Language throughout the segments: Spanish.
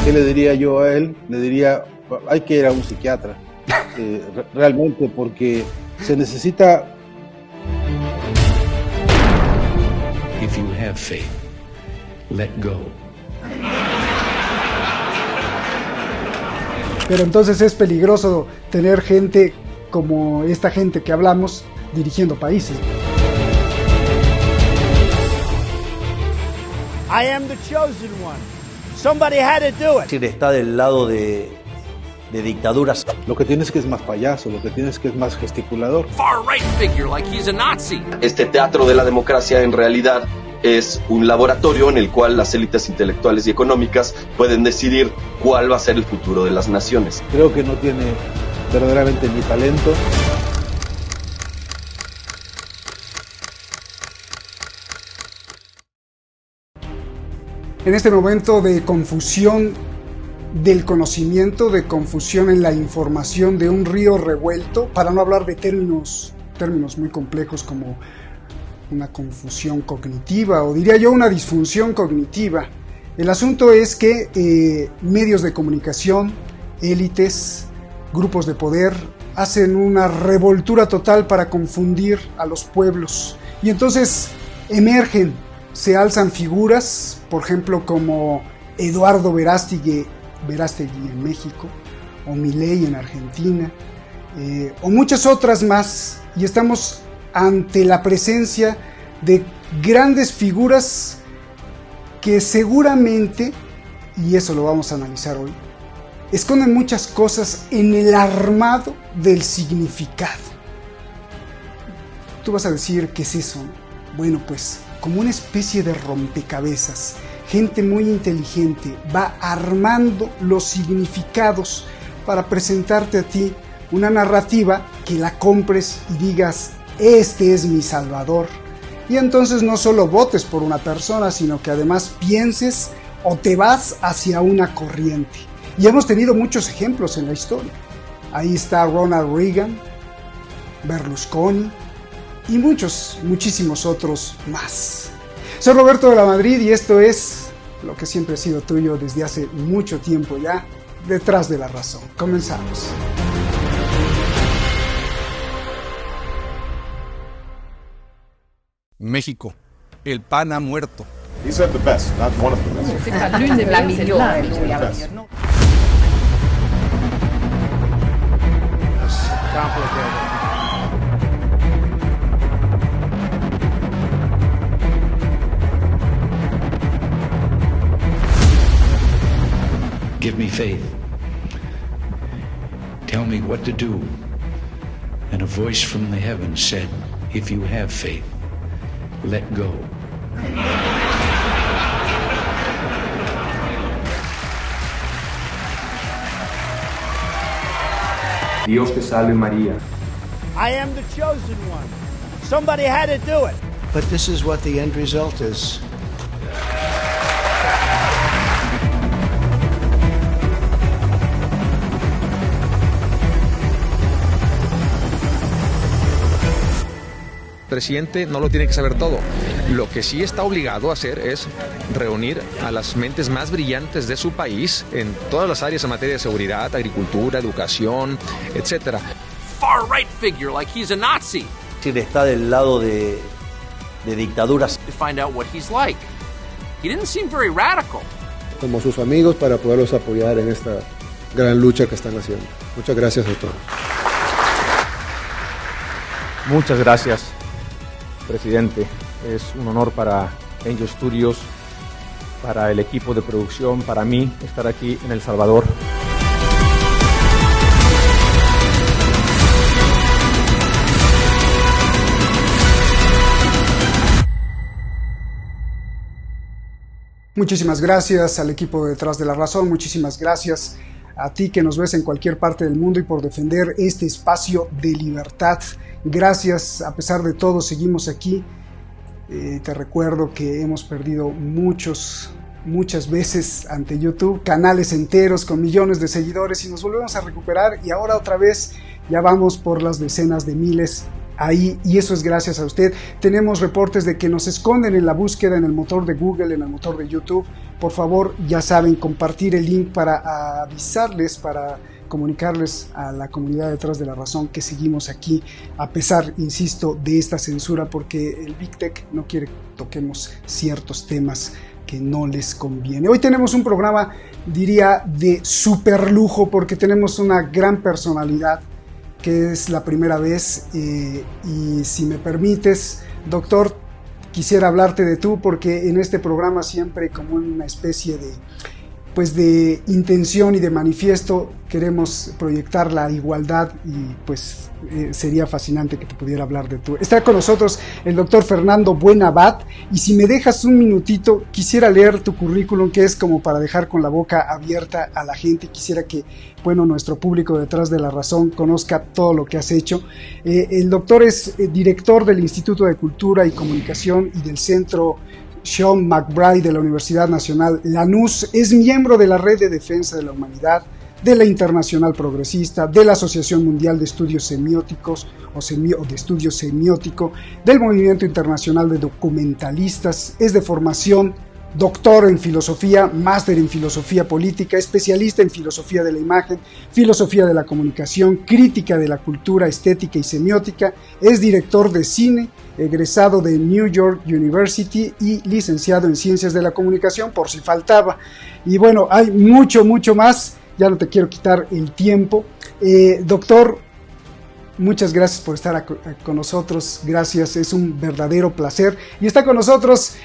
¿Qué le diría yo a él? Le diría, hay que ir a un psiquiatra, realmente, porque se necesita... If you have faith, let go. Pero entonces es peligroso tener gente como esta gente que hablamos dirigiendo países. I am the chosen one. Somebody had to do it. Es decir, está del lado de dictaduras. Lo que tienes que es más payaso, lo que tienes que es más gesticulador. Far-right figure like he's a Nazi. Este teatro de la democracia en realidad es un laboratorio en el cual las élites intelectuales y económicas pueden decidir cuál va a ser el futuro de las naciones. Creo que no tiene verdaderamente ni talento. En este momento de confusión del conocimiento, de confusión en la información, de un río revuelto, para no hablar de términos muy complejos como una confusión cognitiva, o diría yo una disfunción cognitiva. El asunto es que medios de comunicación, élites, grupos de poder, hacen una revoltura total para confundir a los pueblos. Y entonces emergen, se alzan figuras, por ejemplo, como Eduardo Verástegui en México, o Milei en Argentina, o muchas otras más, y estamos ante la presencia de grandes figuras que seguramente, y eso lo vamos a analizar hoy, esconden muchas cosas en el armado del significado. Tú vas a decir, ¿qué es eso? Bueno, pues como una especie de rompecabezas, gente muy inteligente va armando los significados para presentarte a ti una narrativa que la compres y digas, este es mi salvador. Y entonces no solo votes por una persona, sino que además pienses o te vas hacia una corriente. Y hemos tenido muchos ejemplos en la historia. Ahí está Ronald Reagan, Berlusconi y muchísimos otros más. Soy Roberto de la Madrid y esto es lo que siempre ha sido tuyo desde hace mucho tiempo ya, Detrás de la Razón. Comenzamos. México, el PAN ha muerto. He said the best, not one of the best. Give me faith. Tell me what to do. And a voice from the heavens said, if you have faith, let go. Dios te salve María. I am the chosen one. Somebody had to do it. But this is what the end result is. El presidente no lo tiene que saber todo. Lo que sí está obligado a hacer es reunir a las mentes más brillantes de su país en todas las áreas en materia de seguridad, agricultura, educación, etc. Far-right figure like he's a Nazi. Es decir, está del lado de dictaduras. To find out what he's like. He didn't seem very radical. Como sus amigos para poderlos apoyar en esta gran lucha que están haciendo. Muchas gracias a todos. Muchas gracias, presidente. Es un honor para Angel Studios, para el equipo de producción, para mí, estar aquí en El Salvador. Muchísimas gracias al equipo de Detrás de la Razón, muchísimas gracias a ti que nos ves en cualquier parte del mundo y por defender este espacio de libertad. Gracias, a pesar de todo, seguimos aquí. Te recuerdo que hemos perdido muchas veces ante YouTube, canales enteros con millones de seguidores y nos volvemos a recuperar y ahora otra vez ya vamos por las decenas de miles ahí, y eso es gracias a usted. Tenemos reportes de que nos esconden en la búsqueda en el motor de Google, en el motor de YouTube. Por favor, ya saben, compartir el link para avisarles, para comunicarles a la comunidad detrás de la razón que seguimos aquí, a pesar, insisto, de esta censura, porque el Big Tech no quiere que toquemos ciertos temas que no les conviene. Hoy tenemos un programa, diría, de super lujo, porque tenemos una gran personalidad, que es la primera vez, y si me permites, doctor, quisiera hablarte de tú, porque en este programa siempre como una especie de intención y de manifiesto queremos proyectar la igualdad, y pues sería fascinante que te pudiera hablar de tú. Está con nosotros el doctor Fernando Buenabad, y si me dejas un minutito, quisiera leer tu currículum, que es como para dejar con la boca abierta a la gente. Quisiera que, bueno, nuestro público detrás de la razón conozca todo lo que has hecho. El doctor es director del Instituto de Cultura y Comunicación y del Centro Sean McBride de la Universidad Nacional Lanús. Es miembro de la Red de Defensa de la Humanidad, de la Internacional Progresista, de la Asociación Mundial de Estudios Semióticos o de Estudio Semiótico, del Movimiento Internacional de Documentalistas. Es de formación doctor en filosofía, máster en filosofía política, especialista en filosofía de la imagen, filosofía de la comunicación, crítica de la cultura, estética y semiótica. Es director de cine, egresado de New York University y licenciado en ciencias de la comunicación, por si faltaba. Y bueno, hay mucho más. Ya no te quiero quitar el tiempo. Doctor, muchas gracias por estar con nosotros. Gracias, es un verdadero placer. Y está con nosotros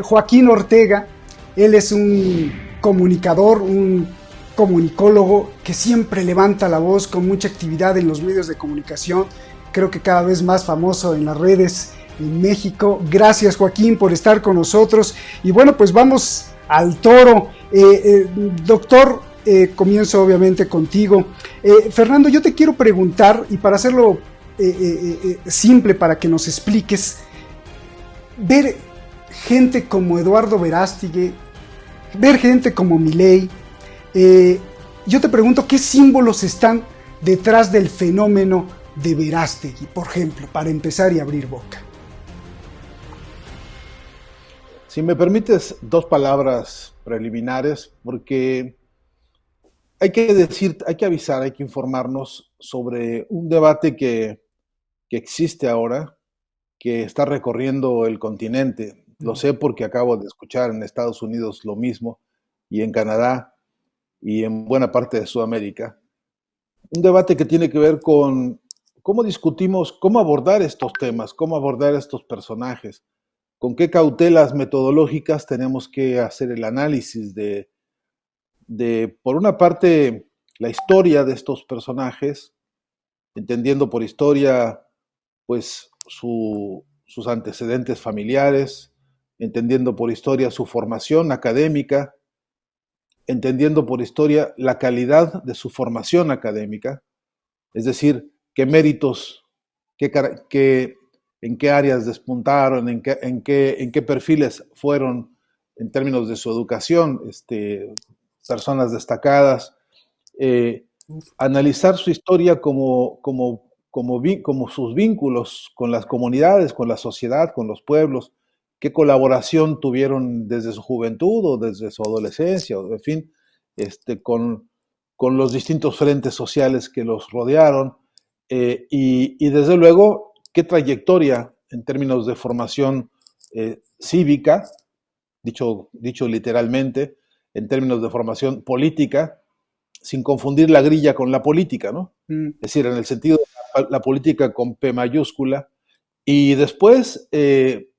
Joaquín Ortega. Él es un comunicador, un comunicólogo que siempre levanta la voz con mucha actividad en los medios de comunicación. Creo que cada vez más famoso en las redes en México. Gracias, Joaquín, por estar con nosotros. Y bueno, pues vamos al toro. Doctor, comienzo obviamente contigo. Fernando, yo te quiero preguntar, y para hacerlo simple, para que nos expliques, ver gente como Eduardo Verástegui, ver gente como Milei, yo te pregunto, ¿qué símbolos están detrás del fenómeno de Verástegui, por ejemplo, para empezar y abrir boca? Si me permites, 2 palabras preliminares, porque hay que decir, hay que avisar, hay que informarnos sobre un debate que existe ahora, que está recorriendo el continente. Lo sé porque acabo de escuchar en Estados Unidos lo mismo, y en Canadá, y en buena parte de Sudamérica. Un debate que tiene que ver con cómo discutimos, cómo abordar estos temas, cómo abordar estos personajes, con qué cautelas metodológicas tenemos que hacer el análisis de por una parte, la historia de estos personajes, entendiendo por historia, pues, sus antecedentes familiares, entendiendo por historia su formación académica, entendiendo por historia la calidad de su formación académica, es decir, qué méritos, en qué áreas despuntaron, en qué perfiles fueron en términos de su educación, personas destacadas, analizar su historia como sus vínculos con las comunidades, con la sociedad, con los pueblos, qué colaboración tuvieron desde su juventud o desde su adolescencia, o en fin, con los distintos frentes sociales que los rodearon, y desde luego qué trayectoria en términos de formación cívica, dicho literalmente, en términos de formación política, sin confundir la grilla con la política, ¿no? Es decir, en el sentido de la política con P mayúscula. Y después, ¿qué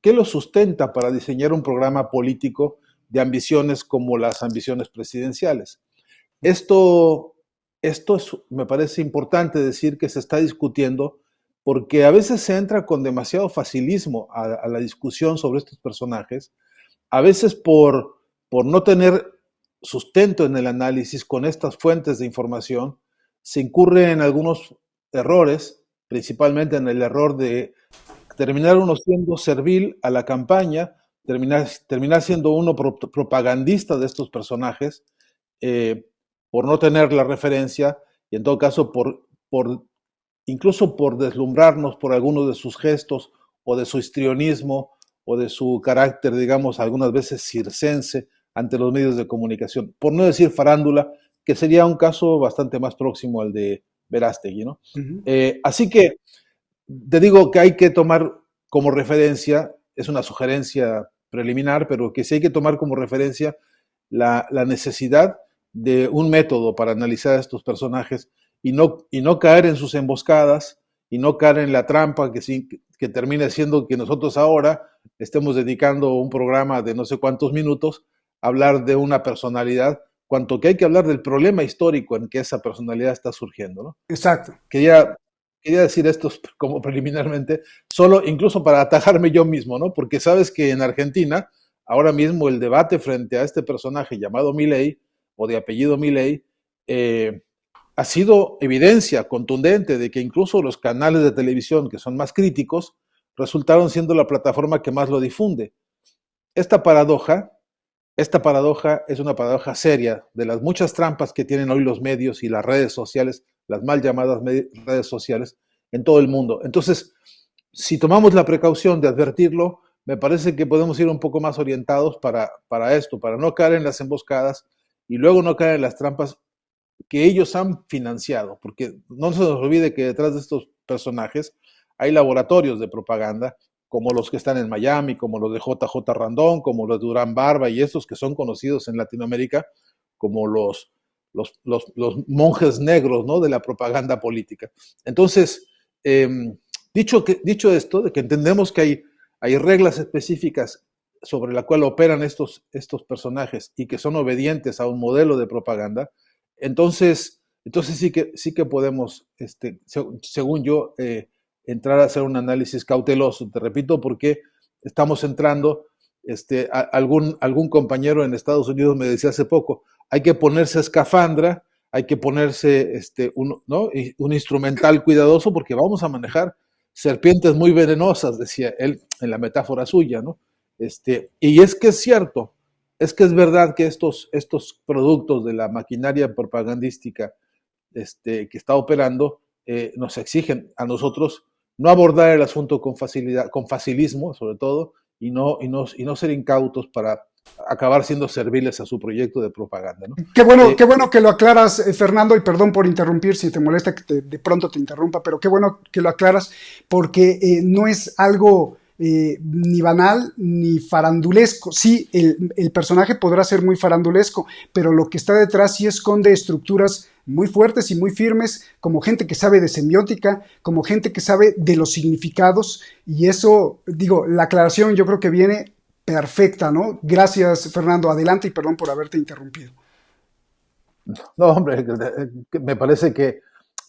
lo sustenta para diseñar un programa político de ambiciones como las ambiciones presidenciales? Esto me parece importante decir que se está discutiendo, porque a veces se entra con demasiado facilismo a la discusión sobre estos personajes, a veces por no tener sustento en el análisis con estas fuentes de información, se incurre en algunos errores, principalmente en el error de terminar uno siendo servil a la campaña, terminar siendo uno propagandista de estos personajes, por no tener la referencia, y en todo caso por incluso por deslumbrarnos por algunos de sus gestos o de su histrionismo o de su carácter, digamos, algunas veces circense ante los medios de comunicación, por no decir farándula, que sería un caso bastante más próximo al de Verástegui, ¿no? Así que te digo que hay que tomar como referencia, es una sugerencia preliminar, pero que sí hay que tomar como referencia la necesidad de un método para analizar a estos personajes y no caer en sus emboscadas y no caer en la trampa que termine siendo que nosotros ahora estemos dedicando un programa de no sé cuántos minutos a hablar de una personalidad, cuanto que hay que hablar del problema histórico en que esa personalidad está surgiendo, ¿no? Exacto. Quería decir esto como preliminarmente, solo incluso para atajarme yo mismo, ¿no? Porque sabes que en Argentina, ahora mismo el debate frente a este personaje llamado Milei, o de apellido Milei, ha sido evidencia contundente de que incluso los canales de televisión que son más críticos resultaron siendo la plataforma que más lo difunde. Esta paradoja es una paradoja seria de las muchas trampas que tienen hoy los medios y las redes sociales, las mal llamadas redes sociales, en todo el mundo. Entonces, si tomamos la precaución de advertirlo, me parece que podemos ir un poco más orientados para esto, para no caer en las emboscadas y luego no caer en las trampas que ellos han financiado, porque no se nos olvide que detrás de estos personajes hay laboratorios de propaganda, como los que están en Miami, como los de JJ Randón, como los de Durán Barba y estos que son conocidos en Latinoamérica como los monjes negros, ¿no?, de la propaganda política. Entonces, dicho esto, de que entendemos que hay reglas específicas sobre la cual operan estos personajes y que son obedientes a un modelo de propaganda, entonces sí que podemos, según yo, entrar a hacer un análisis cauteloso. Te repito, porque estamos entrando, algún compañero en Estados Unidos me decía hace poco, hay que ponerse escafandra, hay que ponerse un instrumental cuidadoso porque vamos a manejar serpientes muy venenosas, decía él en la metáfora suya, ¿no? Y es que es cierto, es que es verdad que estos productos de la maquinaria propagandística que está operando nos exigen a nosotros no abordar el asunto con facilidad, con facilismo sobre todo, y no ser incautos para acabar siendo serviles a su proyecto de propaganda, ¿no? Qué bueno que lo aclaras, Fernando, y perdón por interrumpir si te molesta que de pronto te interrumpa, pero qué bueno que lo aclaras porque no es algo ni banal ni farandulesco. Sí, el personaje podrá ser muy farandulesco, pero lo que está detrás sí esconde estructuras muy fuertes y muy firmes, como gente que sabe de semiótica, como gente que sabe de los significados, y eso, digo, la aclaración yo creo que viene perfecta, ¿no? Gracias, Fernando. Adelante y perdón por haberte interrumpido. No, hombre, me parece que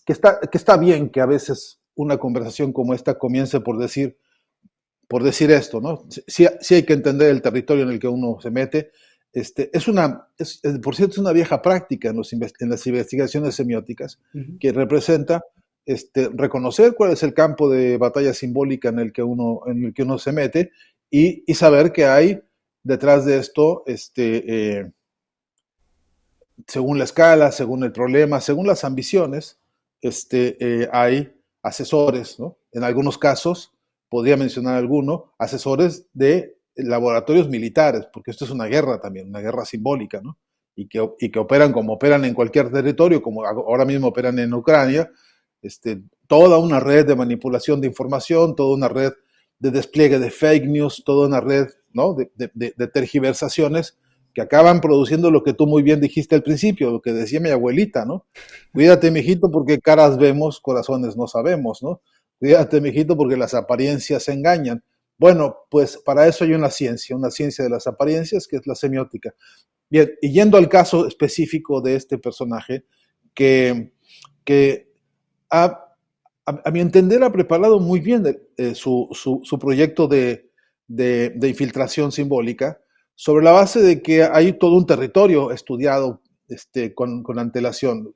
está bien que a veces una conversación como esta comience por decir esto, ¿no? Sí hay que entender el territorio en el que uno se mete. Por cierto, es una vieja práctica en las investigaciones semióticas, que representa reconocer cuál es el campo de batalla simbólica en el que uno se mete y saber que hay detrás de esto, según la escala, según el problema, según las ambiciones, hay asesores, ¿no? En algunos casos, podría mencionar alguno, asesores de laboratorios militares, porque esto es una guerra también, una guerra simbólica, ¿no? Y que operan como operan en cualquier territorio, como ahora mismo operan en Ucrania, toda una red de manipulación de información, toda una red de despliegue de fake news, toda una red, ¿no?, de tergiversaciones que acaban produciendo lo que tú muy bien dijiste al principio, lo que decía mi abuelita, ¿no? Cuídate, mijito, porque caras vemos, corazones no sabemos, ¿no? Cuídate, mijito, porque las apariencias engañan. Bueno, pues para eso hay una ciencia de las apariencias, que es la semiótica. Bien, y yendo al caso específico de este personaje, que a mi entender ha preparado muy bien su proyecto de infiltración simbólica, sobre la base de que hay todo un territorio estudiado con antelación.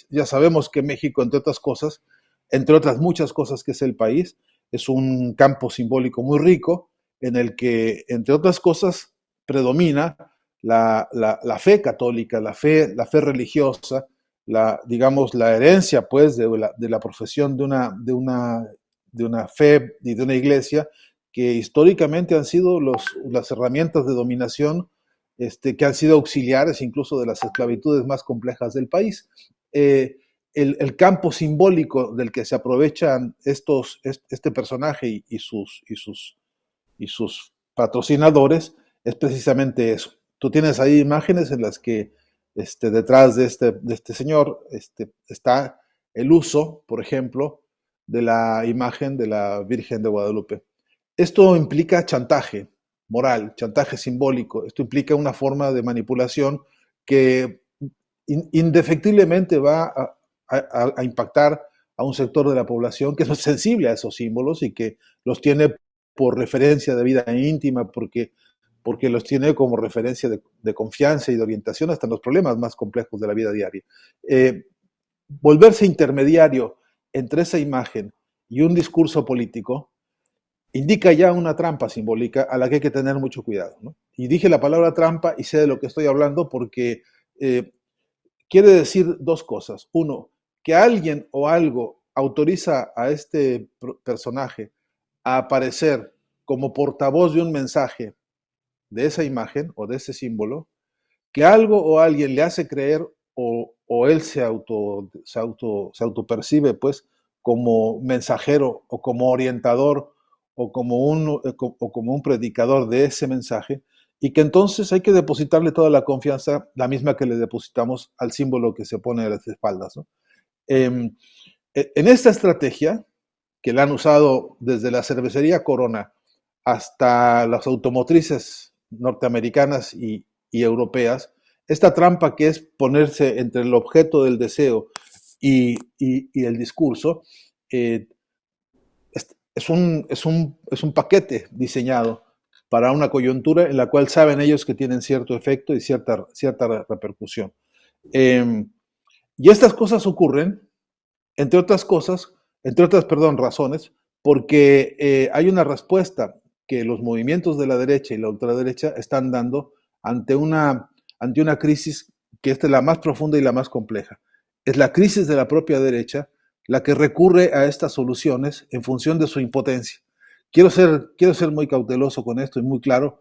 Ya sabemos que México, entre otras muchas cosas que es el país, es un campo simbólico muy rico en el que, entre otras cosas, predomina la fe católica, la fe religiosa, digamos, la herencia, pues, de la profesión de una fe y de una iglesia que históricamente han sido las herramientas de dominación que han sido auxiliares incluso de las esclavitudes más complejas del país. El campo simbólico del que se aprovechan este personaje y sus patrocinadores es precisamente eso. Tú tienes ahí imágenes en las que detrás de este señor está el uso, por ejemplo, de la imagen de la Virgen de Guadalupe. Esto implica chantaje moral, chantaje simbólico. Esto implica una forma de manipulación que indefectiblemente va a impactar a un sector de la población que es sensible a esos símbolos y que los tiene por referencia de vida íntima, porque los tiene como referencia de confianza y de orientación hasta en los problemas más complejos de la vida diaria. Volverse intermediario entre esa imagen y un discurso político indica ya una trampa simbólica a la que hay que tener mucho cuidado, ¿no? Y dije la palabra trampa y sé de lo que estoy hablando porque quiere decir dos cosas. Uno, que alguien o algo autoriza a este personaje a aparecer como portavoz de un mensaje de esa imagen o de ese símbolo, que algo o alguien le hace creer o él se autopercibe pues como mensajero o como orientador o como un predicador de ese mensaje, y que entonces hay que depositarle toda la confianza, la misma que le depositamos al símbolo que se pone a las espaldas, ¿no? En esta estrategia, que la han usado desde la cervecería Corona hasta las automotrices norteamericanas y europeas, esta trampa que es ponerse entre el objeto del deseo y el discurso, es un paquete diseñado para una coyuntura en la cual saben ellos que tienen cierto efecto y cierta repercusión. Y estas cosas ocurren, entre otras razones, porque hay una respuesta que los movimientos de la derecha y la ultraderecha están dando ante una crisis que es la más profunda y la más compleja. Es la crisis de la propia derecha la que recurre a estas soluciones en función de su impotencia. Quiero ser muy cauteloso con esto y muy claro,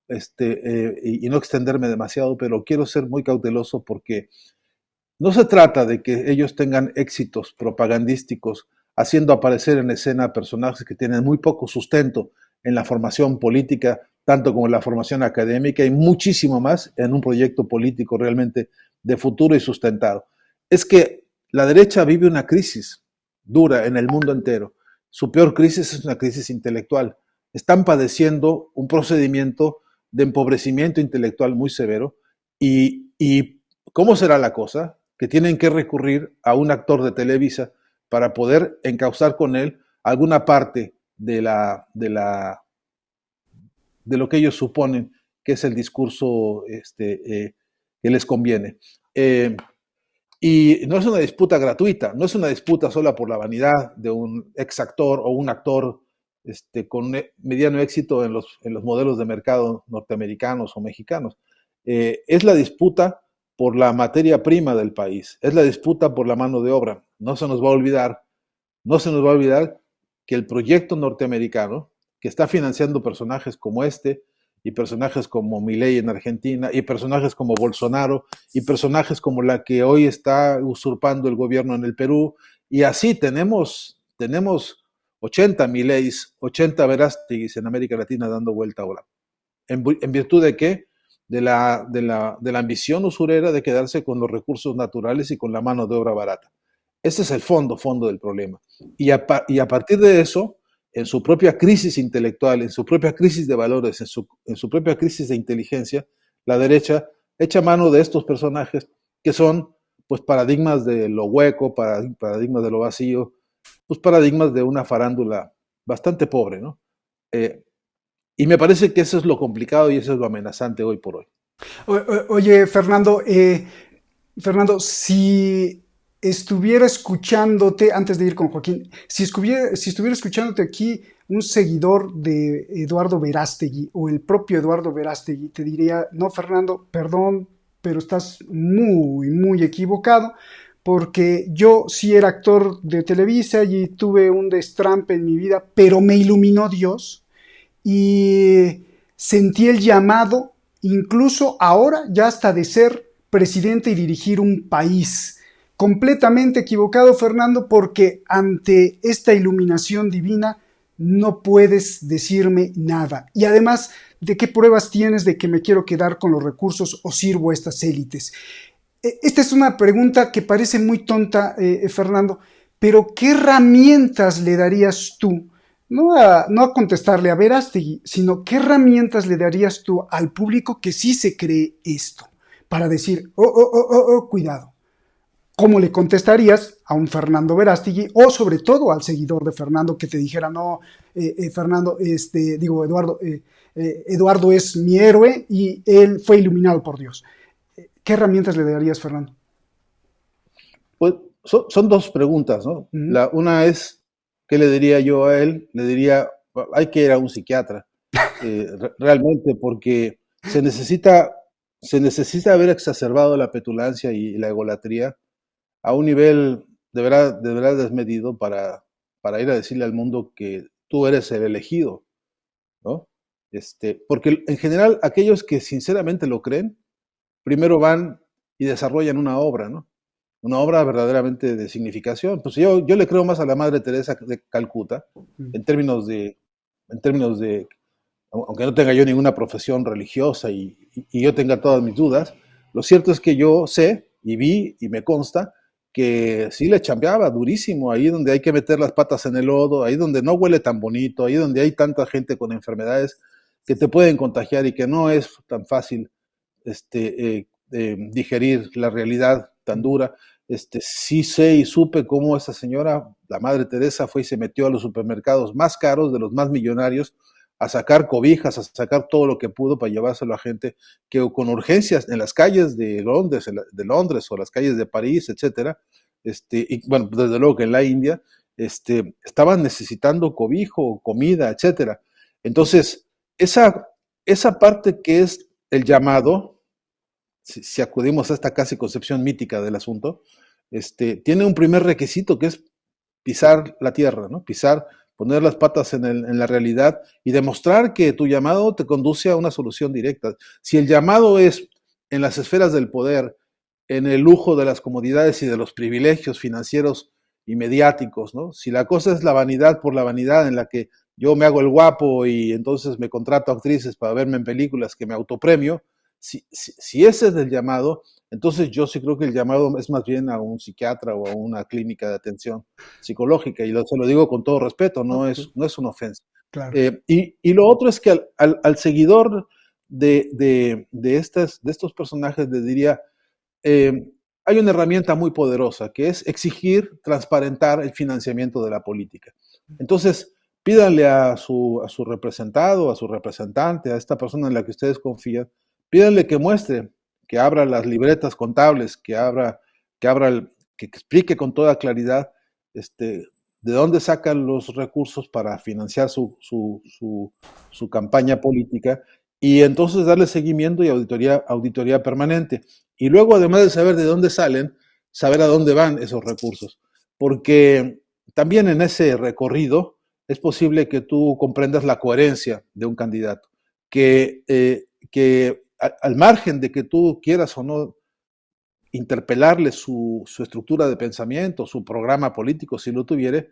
y no extenderme demasiado, pero quiero ser muy cauteloso porque no se trata de que ellos tengan éxitos propagandísticos haciendo aparecer en escena personajes que tienen muy poco sustento en la formación política, tanto como en la formación académica, y muchísimo más en un proyecto político realmente de futuro y sustentado. Es que la derecha vive una crisis dura en el mundo entero. Su peor crisis es una crisis intelectual. Están padeciendo un procedimiento de empobrecimiento intelectual muy severo. ¿Y cómo será la cosa? Que tienen que recurrir a un actor de Televisa para poder encauzar con él alguna parte de lo que ellos suponen que es el discurso que les conviene. Y no es una disputa gratuita, no es una disputa sola por la vanidad de un ex actor o un actor con mediano éxito en los modelos de mercado norteamericanos o mexicanos. Es la disputa por la materia prima del país, es la disputa por la mano de obra. No se nos va a olvidar que el proyecto norteamericano, que está financiando personajes como y personajes como Milei en Argentina, y personajes como Bolsonaro, y personajes como la que hoy está usurpando el gobierno en el Perú, y así tenemos 80 Mileis, 80 Verástegui en América Latina dando vuelta ahora. ¿En virtud de qué? De la ambición usurera de quedarse con los recursos naturales y con la mano de obra barata. Ese es el fondo del problema. Y a partir de eso, en su propia crisis intelectual, en su propia crisis de valores, en su propia crisis de inteligencia, la derecha echa mano de estos personajes que son pues paradigmas de lo hueco, paradigmas de lo vacío, pues paradigmas de una farándula bastante pobre, ¿no? Y me parece que eso es lo complicado y eso es lo amenazante hoy por hoy. Oye, Fernando, si estuviera escuchándote, antes de ir con Joaquín, si estuviera escuchándote aquí un seguidor de Eduardo Verástegui o el propio Eduardo Verástegui, te diría, no, Fernando, perdón, pero estás muy, muy equivocado, porque yo sí era actor de Televisa y tuve un destrampe en mi vida, pero me iluminó Dios y sentí el llamado, incluso ahora ya hasta de ser presidente y dirigir un país. Completamente equivocado, Fernando, porque ante esta iluminación divina no puedes decirme nada. Y además, ¿de qué pruebas tienes de que me quiero quedar con los recursos o sirvo a estas élites? Esta es una pregunta que parece muy tonta, Fernando, pero ¿qué herramientas le darías tú? No a contestarle a Verástegui, sino ¿qué herramientas le darías tú al público que sí se cree esto? Para decir, cuidado. ¿Cómo le contestarías a un Fernando Verástegui o sobre todo al seguidor de Fernando que te dijera, no, Fernando, Eduardo es mi héroe y él fue iluminado por Dios? ¿Qué herramientas le darías, Fernando? Pues son dos preguntas, ¿no? Una es, ¿qué le diría yo a él? Le diría, hay que ir a un psiquiatra, realmente, porque se necesita haber exacerbado la petulancia y la egolatría a un nivel de verdad desmedido para ir a decirle al mundo que tú eres el elegido, ¿no? Porque en general aquellos que sinceramente lo creen, primero van y desarrollan una obra, ¿no? Una obra verdaderamente de significación. Pues yo le creo más a la Madre Teresa de Calcuta, en términos de, aunque no tenga yo ninguna profesión religiosa y yo tenga todas mis dudas, lo cierto es que yo sé y vi y me consta que sí le chambeaba durísimo, ahí donde hay que meter las patas en el lodo, ahí donde no huele tan bonito, ahí donde hay tanta gente con enfermedades que te pueden contagiar y que no es tan fácil digerir la realidad tan dura. Sí sé y supe cómo esa señora, la Madre Teresa, fue y se metió a los supermercados más caros, de los más millonarios, a sacar cobijas, a sacar todo lo que pudo para llevárselo a gente que con urgencias en las calles de Londres o las calles de París, etcétera, y bueno, desde luego que en la India, estaban necesitando cobijo, comida, etcétera. Entonces, esa parte que es el llamado, si acudimos a esta casi concepción mítica del asunto, tiene un primer requisito que es pisar la tierra, ¿no? Poner las patas en la realidad y demostrar que tu llamado te conduce a una solución directa. Si el llamado es en las esferas del poder, en el lujo de las comodidades y de los privilegios financieros y mediáticos, ¿no? Si la cosa es la vanidad por la vanidad, en la que yo me hago el guapo y entonces me contrato actrices para verme en películas que me autopremio, si ese es el llamado, entonces yo sí creo que el llamado es más bien a un psiquiatra o a una clínica de atención psicológica, y se lo digo con todo respeto, no es una ofensa. Claro. Y lo otro es que al seguidor de estos personajes le diría, hay una herramienta muy poderosa que es exigir, transparentar el financiamiento de la política. Entonces, pídanle a su representado, a su representante, a esta persona en la que ustedes confían, pídanle que muestre, que abra las libretas contables, que explique con toda claridad de dónde sacan los recursos para financiar su campaña política, y entonces darle seguimiento y auditoría permanente. Y luego, además de saber de dónde salen, saber a dónde van esos recursos. Porque también en ese recorrido es posible que tú comprendas la coherencia de un candidato, que al margen de que tú quieras o no interpelarle su estructura de pensamiento, su programa político, si lo tuviere,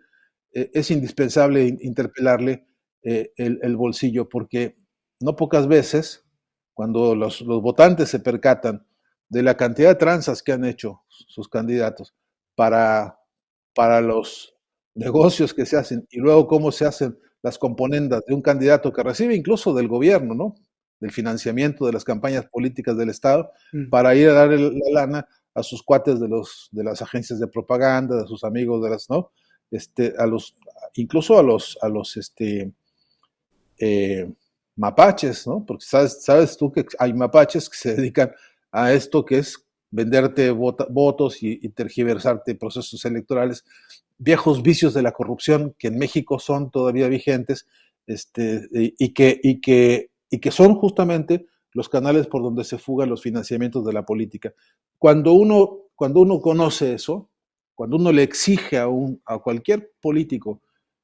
es indispensable interpelarle el bolsillo, porque no pocas veces, cuando los votantes se percatan de la cantidad de tranzas que han hecho sus candidatos para los negocios que se hacen, y luego cómo se hacen las componendas de un candidato que recibe incluso del gobierno, ¿no?, del financiamiento de las campañas políticas del Estado, para ir a darle la lana a sus cuates de las agencias de propaganda, de sus amigos de las, ¿no? Incluso a los mapaches, ¿no? Porque sabes tú que hay mapaches que se dedican a esto, que es venderte votos y tergiversarte procesos electorales, viejos vicios de la corrupción que en México son todavía vigentes, y que son justamente los canales por donde se fugan los financiamientos de la política. Cuando uno cuando uno conoce eso, cuando uno le exige a cualquier político,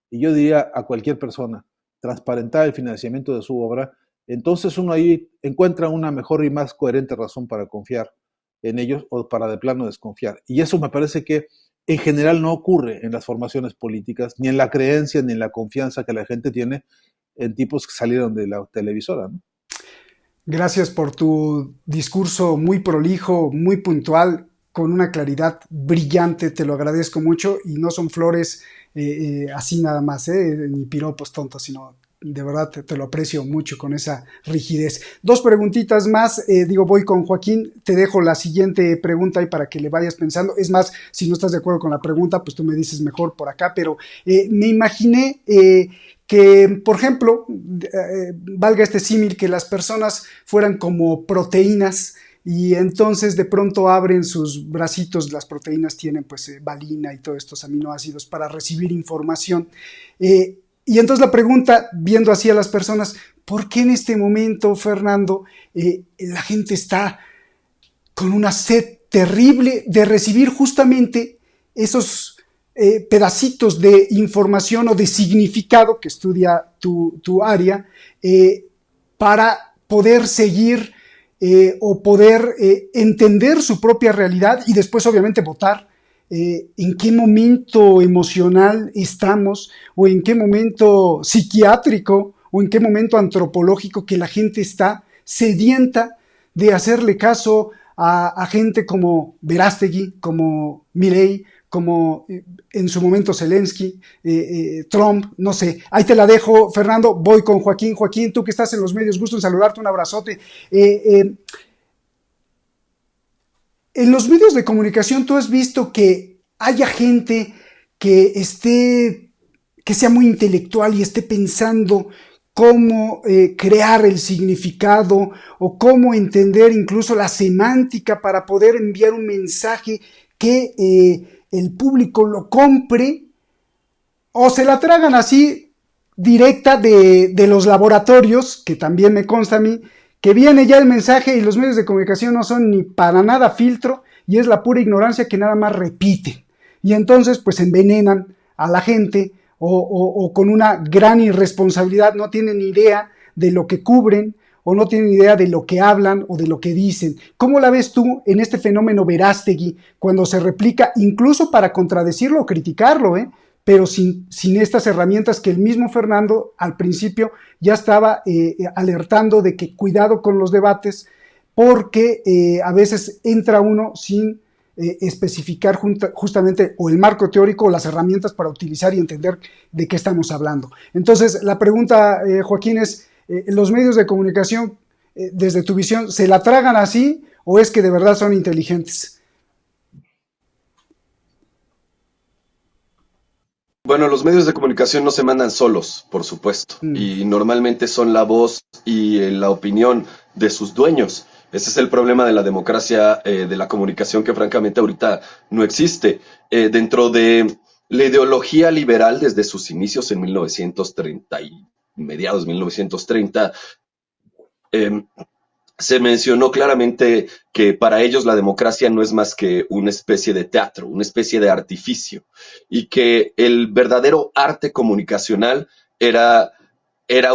y yo diría a cualquier persona, transparentar el financiamiento de su obra, entonces uno ahí encuentra una mejor y más coherente razón para confiar en ellos o para de plano desconfiar. Y eso me parece que en general no ocurre en las formaciones políticas, ni en la creencia, ni en la confianza que la gente tiene en tipos que salieron de la televisora, ¿no? Gracias por tu discurso muy prolijo, muy puntual, con una claridad brillante, te lo agradezco mucho, y no son flores así nada más, ni piropos tontos, sino de verdad te lo aprecio mucho con esa rigidez. Dos preguntitas más, voy con Joaquín, te dejo la siguiente pregunta ahí para que le vayas pensando. Es más, si no estás de acuerdo con la pregunta, pues tú me dices mejor por acá, pero me imaginé que, por ejemplo, valga este símil, que las personas fueran como proteínas, y entonces de pronto abren sus bracitos, las proteínas tienen pues valina y todos estos aminoácidos para recibir información. Y entonces la pregunta, viendo así a las personas, ¿por qué en este momento, Fernando, la gente está con una sed terrible de recibir justamente esos pedacitos de información o de significado que estudia tu área, para poder seguir o poder entender su propia realidad y después obviamente votar? ¿En qué momento emocional estamos, o en qué momento psiquiátrico, o en qué momento antropológico que la gente está sedienta de hacerle caso a gente como Verástegui, como Milei, como en su momento Zelensky, Trump, no sé? Ahí te la dejo, Fernando. Voy con Joaquín. Joaquín, tú que estás en los medios, gusto en saludarte, un abrazote. En los medios de comunicación, ¿tú has visto que haya gente que sea muy intelectual y esté pensando cómo crear el significado, o cómo entender incluso la semántica para poder enviar un mensaje que el público lo compre, o se la tragan así directa de los laboratorios, que también me consta a mí, que viene ya el mensaje y los medios de comunicación no son ni para nada filtro, y es la pura ignorancia que nada más repiten, y entonces pues envenenan a la gente, o con una gran irresponsabilidad no tienen ni idea de lo que cubren, o no tienen idea de lo que hablan o de lo que dicen? ¿Cómo la ves tú en este fenómeno Verástegui, cuando se replica incluso para contradecirlo o criticarlo, pero sin estas herramientas que el mismo Fernando al principio ya estaba alertando de que cuidado con los debates, porque a veces entra uno sin especificar justamente o el marco teórico o las herramientas para utilizar y entender de qué estamos hablando? Entonces, la pregunta, Joaquín, es: ¿los medios de comunicación, desde tu visión, se la tragan así, o es que de verdad son inteligentes? Bueno, los medios de comunicación no se mandan solos, por supuesto, y normalmente son la voz y la opinión de sus dueños. Ese es el problema de la democracia de la comunicación, que francamente ahorita no existe. Dentro de la ideología liberal, desde sus inicios en 1930 y mediados de 1930, se mencionó claramente que para ellos la democracia no es más que una especie de teatro, una especie de artificio, y que el verdadero arte comunicacional era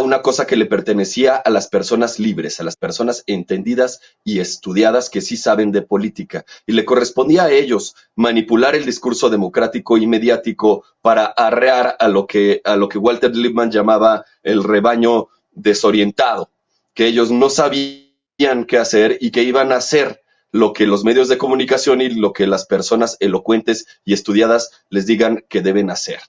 una cosa que le pertenecía a las personas libres, a las personas entendidas y estudiadas que sí saben de política, y le correspondía a ellos manipular el discurso democrático y mediático para arrear a lo que Walter Lippmann llamaba el rebaño desorientado, que ellos no sabían qué hacer y que iban a hacer lo que los medios de comunicación y lo que las personas elocuentes y estudiadas les digan que deben hacer.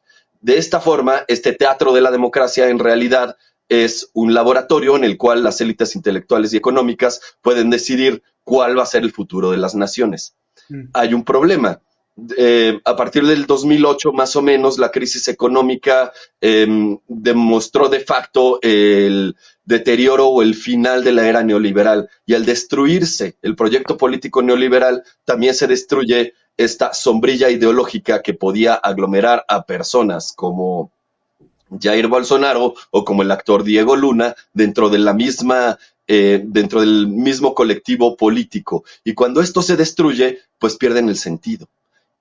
De esta forma, este teatro de la democracia en realidad es un laboratorio en el cual las élites intelectuales y económicas pueden decidir cuál va a ser el futuro de las naciones. Hay un problema. A partir del 2008, más o menos, la crisis económica demostró de facto el deterioro o el final de la era neoliberal, y al destruirse el proyecto político neoliberal, también se destruye esta sombrilla ideológica que podía aglomerar a personas como Jair Bolsonaro o como el actor Diego Luna dentro de la misma dentro del mismo colectivo político. Y cuando esto se destruye, pues pierden el sentido.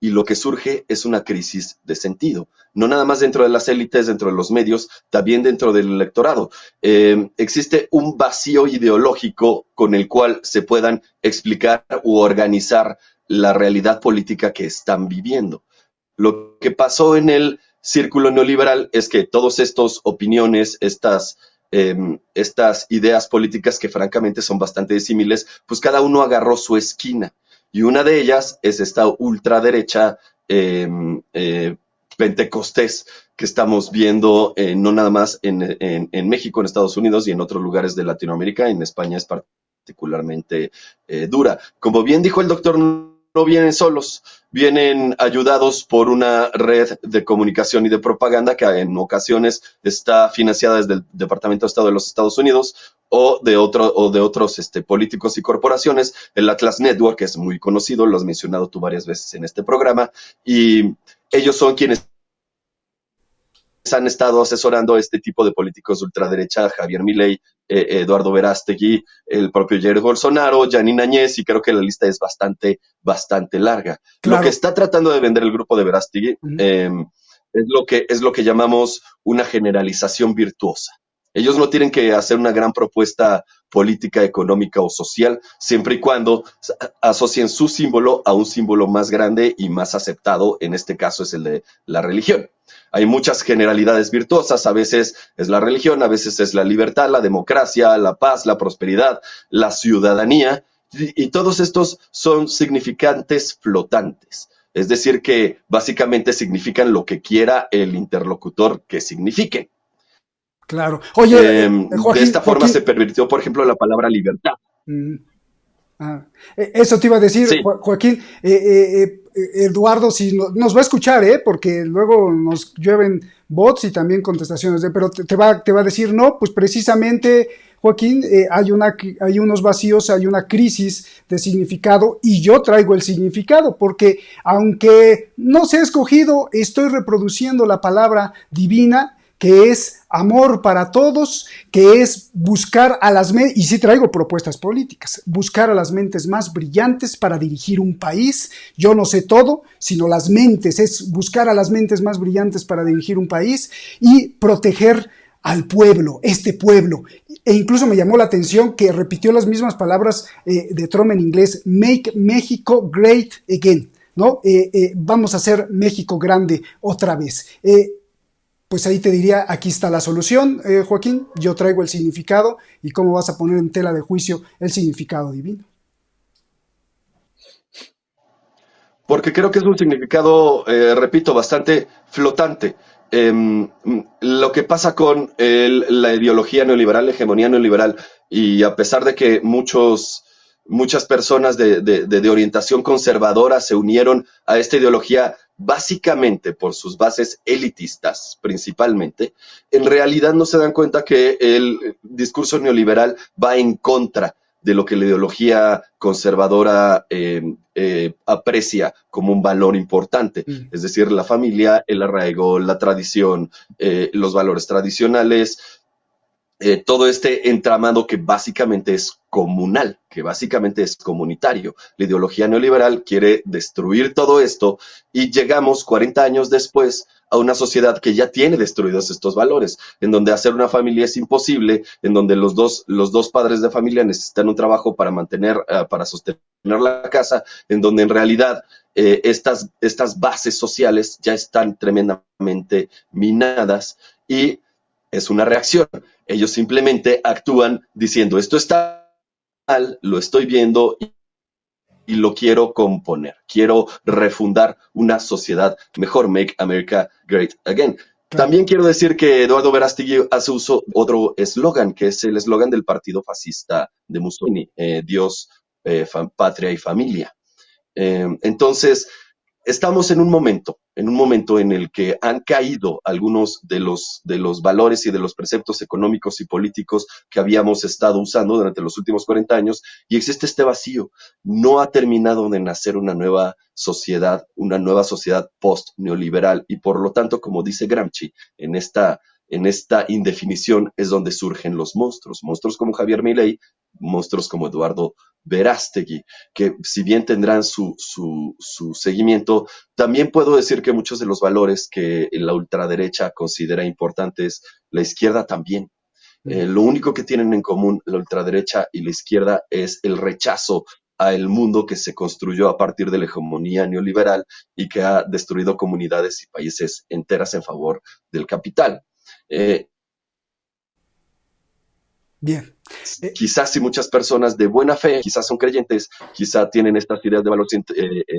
Y lo que surge es una crisis de sentido, no nada más dentro de las élites, dentro de los medios, también dentro del electorado. Existe un vacío ideológico con el cual se puedan explicar u organizar la realidad política que están viviendo. Lo que pasó en el círculo neoliberal es que todas estas opiniones, estas ideas políticas que francamente son bastante disímiles, pues cada uno agarró su esquina. Y una de ellas es esta ultraderecha pentecostés que estamos viendo no nada más en México, en Estados Unidos y en otros lugares de Latinoamérica. En España es particularmente dura. Como bien dijo el doctor, no vienen solos, vienen ayudados por una red de comunicación y de propaganda que en ocasiones está financiada desde el Departamento de Estado de los Estados Unidos o de otros políticos y corporaciones. El Atlas Network, que es muy conocido, lo has mencionado tú varias veces en este programa, y ellos son quienes han estado asesorando a este tipo de políticos de ultraderecha: Javier Milei, Eduardo Verástegui, el propio Jair Bolsonaro, Janine Áñez, y creo que la lista es bastante larga. Claro. Lo que está tratando de vender el grupo de Verástegui es lo que llamamos una generalización virtuosa. Ellos no tienen que hacer una gran propuesta política, económica o social, siempre y cuando asocien su símbolo a un símbolo más grande y más aceptado. En este caso es el de la religión. Hay muchas generalidades virtuosas, a veces es la religión, a veces es la libertad, la democracia, la paz, la prosperidad, la ciudadanía, y todos estos son significantes flotantes. Es decir, que básicamente significan lo que quiera el interlocutor que signifique. Claro. Oye, Joaquín, de esta forma se pervirtió, por ejemplo, la palabra libertad. Eso te iba a decir, sí. Joaquín. Eduardo, si nos va a escuchar, porque luego nos llueven bots y también contestaciones, pero te va a decir, no, pues precisamente, Joaquín, hay unos vacíos, hay una crisis de significado, y yo traigo el significado, porque aunque no se ha escogido, estoy reproduciendo la palabra divina, que es amor para todos, que es buscar a las mentes, y sí traigo propuestas políticas, buscar a las mentes más brillantes para dirigir un país. Yo no sé todo, sino las mentes, es buscar a las mentes más brillantes para dirigir un país y proteger al pueblo, este pueblo. E incluso me llamó la atención que repitió las mismas palabras de Trump en inglés: Make Mexico Great Again, ¿no? Vamos a hacer México grande otra vez. Pues ahí te diría, aquí está la solución, Joaquín. Yo traigo el significado, y cómo vas a poner en tela de juicio el significado divino. Porque creo que es un significado, repito, bastante flotante. Lo que pasa con la ideología neoliberal, la hegemonía neoliberal, y a pesar de que muchas personas de orientación conservadora se unieron a esta ideología básicamente por sus bases elitistas principalmente, en realidad no se dan cuenta que el discurso neoliberal va en contra de lo que la ideología conservadora aprecia como un valor importante, es decir, la familia, el arraigo, la tradición, los valores tradicionales, todo este entramado que básicamente es comunal, que básicamente es comunitario. La ideología neoliberal quiere destruir todo esto, y llegamos 40 años después a una sociedad que ya tiene destruidos estos valores, en donde hacer una familia es imposible, en donde los dos padres de familia necesitan un trabajo para sostener la casa, en donde en realidad estas bases sociales ya están tremendamente minadas, y es una reacción. Ellos simplemente actúan diciendo: esto está mal, lo estoy viendo y lo quiero componer. Quiero refundar una sociedad mejor. Make America Great Again. Claro. También quiero decir que Eduardo Verástegui hace uso de otro eslogan, que es el eslogan del partido fascista de Mussolini: Dios, patria y familia. Entonces, estamos en un momento en el que han caído algunos de los valores y de los preceptos económicos y políticos que habíamos estado usando durante los últimos 40 años, y existe este vacío. No ha terminado de nacer una nueva sociedad post-neoliberal, y por lo tanto, como dice Gramsci en esta En esta indefinición es donde surgen los monstruos, monstruos como Javier Milei, monstruos como Eduardo Verástegui, que si bien tendrán su seguimiento, también puedo decir que muchos de los valores que la ultraderecha considera importantes, la izquierda también. Lo único que tienen en común la ultraderecha y la izquierda es el rechazo al mundo que se construyó a partir de la hegemonía neoliberal y que ha destruido comunidades y países enteras en favor del capital. Bien. Quizás si muchas personas de buena fe, quizás son creyentes, quizás tienen estas ideas de valores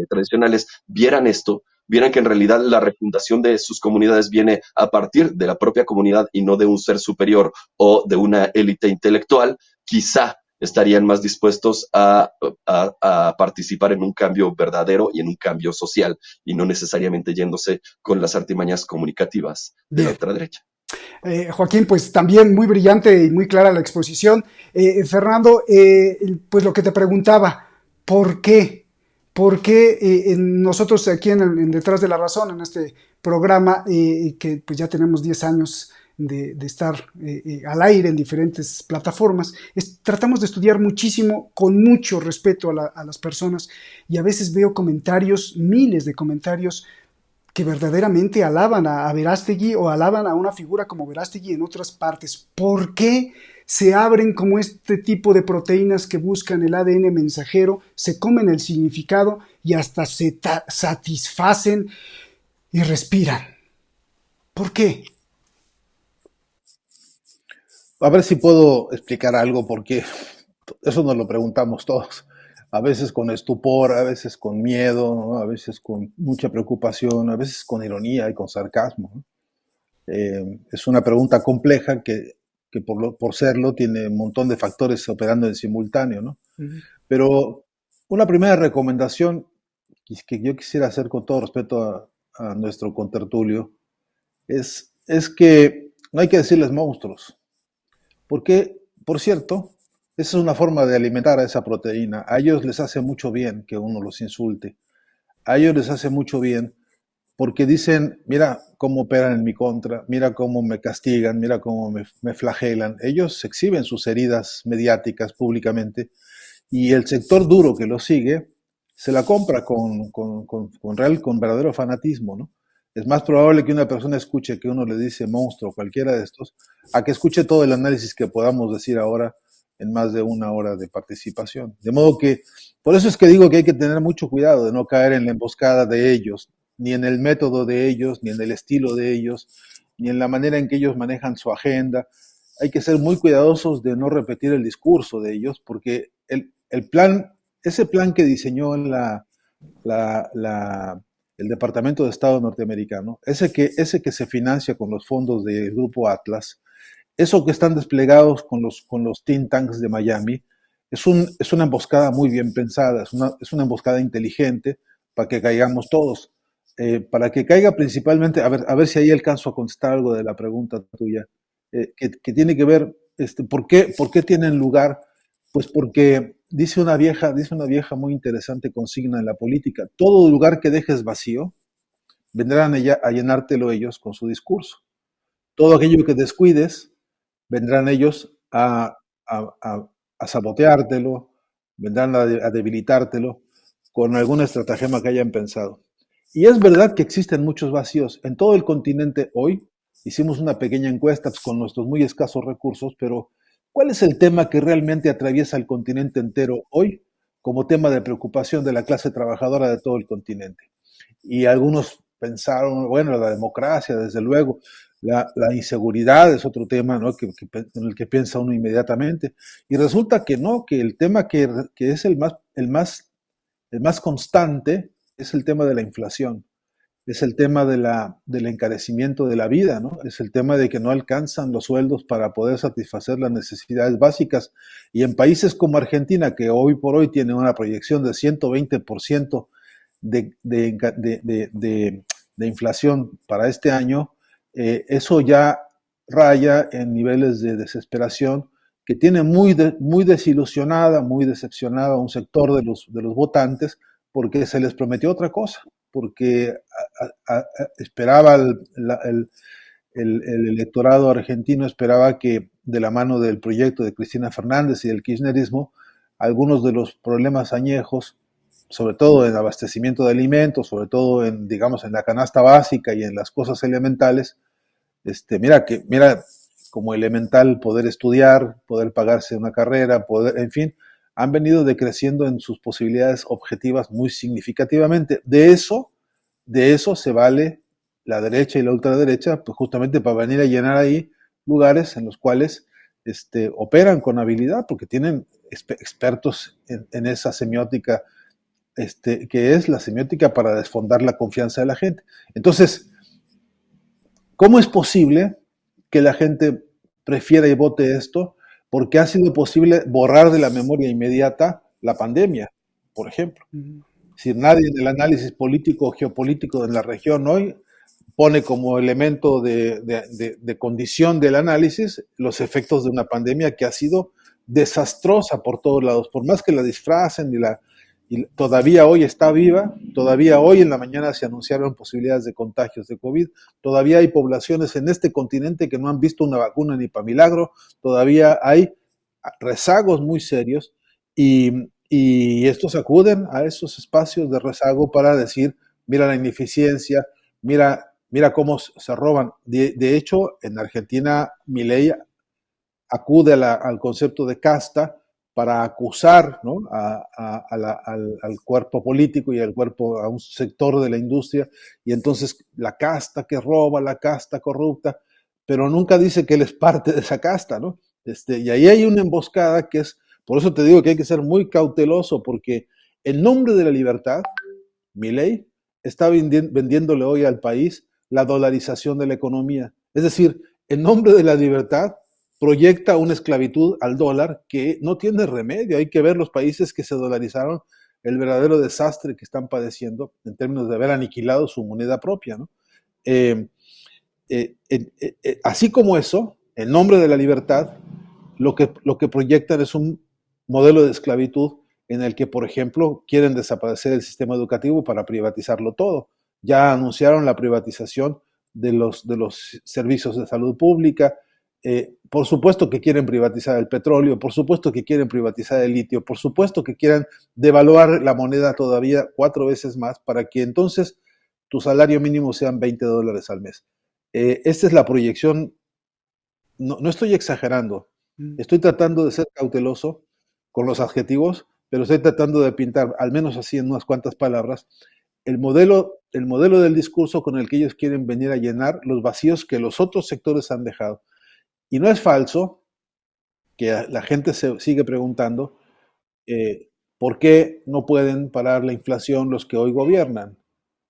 tradicionales, vieran esto, vieran que en realidad la refundación de sus comunidades viene a partir de la propia comunidad y no de un ser superior o de una élite intelectual, quizá estarían más dispuestos a participar en un cambio verdadero y en un cambio social, y no necesariamente yéndose con las artimañas comunicativas de la ultraderecha. Joaquín, pues también muy brillante y muy clara la exposición. Fernando, pues lo que te preguntaba, ¿por qué? ¿Por qué nosotros aquí en Detrás de la Razón, en este programa, que pues ya tenemos 10 años de estar al aire en diferentes plataformas, tratamos de estudiar muchísimo, con mucho respeto a las personas, y a veces veo comentarios, miles de comentarios, que verdaderamente alaban a Verástegui o alaban a una figura como Verástegui en otras partes? ¿Por qué se abren como este tipo de proteínas que buscan el ADN mensajero, se comen el significado y hasta se satisfacen y respiran? ¿Por qué? A ver si puedo explicar algo, porque eso nos lo preguntamos todos. A veces con estupor, a veces con miedo, ¿no? A veces con mucha preocupación, a veces con ironía y con sarcasmo, ¿no? Es una pregunta compleja que por serlo tiene un montón de factores operando en simultáneo, ¿no? Pero una primera recomendación que yo quisiera hacer con todo respeto a nuestro contertulio es que no hay que decirles monstruos, porque, por cierto, esa es una forma de alimentar a esa proteína. A ellos les hace mucho bien que uno los insulte. A ellos les hace mucho bien porque dicen, mira cómo operan en mi contra, mira cómo me castigan, mira cómo me flagelan. Ellos exhiben sus heridas mediáticas públicamente y el sector duro que los sigue se la compra con verdadero fanatismo, ¿no? Es más probable que una persona escuche que uno le dice monstruo, cualquiera de estos, a que escuche todo el análisis que podamos decir ahora en más de una hora de participación. De modo que, por eso es que digo que hay que tener mucho cuidado de no caer en la emboscada de ellos, ni en el método de ellos, ni en el estilo de ellos, ni en la manera en que ellos manejan su agenda. Hay que ser muy cuidadosos de no repetir el discurso de ellos, porque ese plan que diseñó el Departamento de Estado norteamericano, ese que se financia con los fondos del Grupo Atlas, eso que están desplegados con los think tanks de Miami, es una emboscada muy bien pensada, es una emboscada inteligente para que caigamos todos. Para que caiga principalmente, a ver si ahí alcanzo a contestar algo de la pregunta tuya, que tiene que ver, ¿por qué tienen lugar? Pues porque dice una vieja muy interesante consigna en la política: todo lugar que dejes vacío, vendrán a llenártelo ellos con su discurso. Todo aquello que descuides, vendrán ellos a saboteártelo, vendrán a debilitártelo con alguna estratagema que hayan pensado. Y es verdad que existen muchos vacíos. En todo el continente hoy hicimos una pequeña encuesta pues, con nuestros muy escasos recursos, pero ¿cuál es el tema que realmente atraviesa el continente entero hoy como tema de preocupación de la clase trabajadora de todo el continente? Y algunos pensaron, bueno, la democracia, desde luego, la inseguridad es otro tema, ¿no? En el que piensa uno inmediatamente. Y resulta que no, que el tema que es el más constante es el tema de la inflación, es el tema del encarecimiento de la vida, ¿no? Es el tema de que no alcanzan los sueldos para poder satisfacer las necesidades básicas. Y en países como Argentina, que hoy por hoy tiene una proyección de 120% de inflación para este año, eso ya raya en niveles de desesperación que tiene muy desilusionada, muy decepcionada a un sector de los votantes, porque se les prometió otra cosa, porque esperaba el electorado argentino esperaba que de la mano del proyecto de Cristina Fernández y del kirchnerismo, algunos de los problemas añejos, sobre todo en abastecimiento de alimentos, sobre todo en, digamos, en la canasta básica y en las cosas elementales, mira como elemental poder estudiar, poder pagarse una carrera, poder, en fin, han venido decreciendo en sus posibilidades objetivas muy significativamente. De eso se vale la derecha y la ultraderecha, pues justamente para venir a llenar ahí lugares en los cuales operan con habilidad, porque tienen expertos en esa semiótica, que es la semiótica para desfondar la confianza de la gente. Entonces, ¿cómo es posible que la gente prefiera y vote esto? Porque ha sido posible borrar de la memoria inmediata la pandemia, por ejemplo. Si nadie en el análisis político o geopolítico de la región hoy pone como elemento de condición del análisis los efectos de una pandemia que ha sido desastrosa por todos lados, por más que la disfracen y todavía hoy está viva, todavía hoy en la mañana se anunciaron posibilidades de contagios de COVID, todavía hay poblaciones en este continente que no han visto una vacuna ni para milagro, todavía hay rezagos muy serios y estos acuden a esos espacios de rezago para decir, mira la ineficiencia, mira cómo se roban. De hecho, en Argentina, Milei acude al concepto de casta para acusar, ¿no?, al cuerpo político y a un sector de la industria, y entonces la casta que roba, la casta corrupta, pero nunca dice que él es parte de esa casta, ¿no? Y ahí hay una emboscada que es, por eso te digo que hay que ser muy cauteloso, porque en nombre de la libertad, Milei está vendiéndole hoy al país la dolarización de la economía. Es decir, en nombre de la libertad, proyecta una esclavitud al dólar que no tiene remedio. Hay que ver los países que se dolarizaron, el verdadero desastre que están padeciendo en términos de haber aniquilado su moneda propia, ¿no? Así como eso, en nombre de la libertad, lo que proyectan es un modelo de esclavitud en el que, por ejemplo, quieren desaparecer el sistema educativo para privatizarlo todo. Ya anunciaron la privatización de los servicios de salud pública. Por supuesto que quieren privatizar el petróleo, por supuesto que quieren privatizar el litio, por supuesto que quieren devaluar la moneda todavía 4 veces más para que entonces tu salario mínimo sean $20 al mes. Esta es la proyección. No estoy exagerando, estoy tratando de ser cauteloso con los adjetivos, pero estoy tratando de pintar, al menos así en unas cuantas palabras, el modelo del discurso con el que ellos quieren venir a llenar los vacíos que los otros sectores han dejado. Y no es falso que la gente se sigue preguntando por qué no pueden parar la inflación los que hoy gobiernan.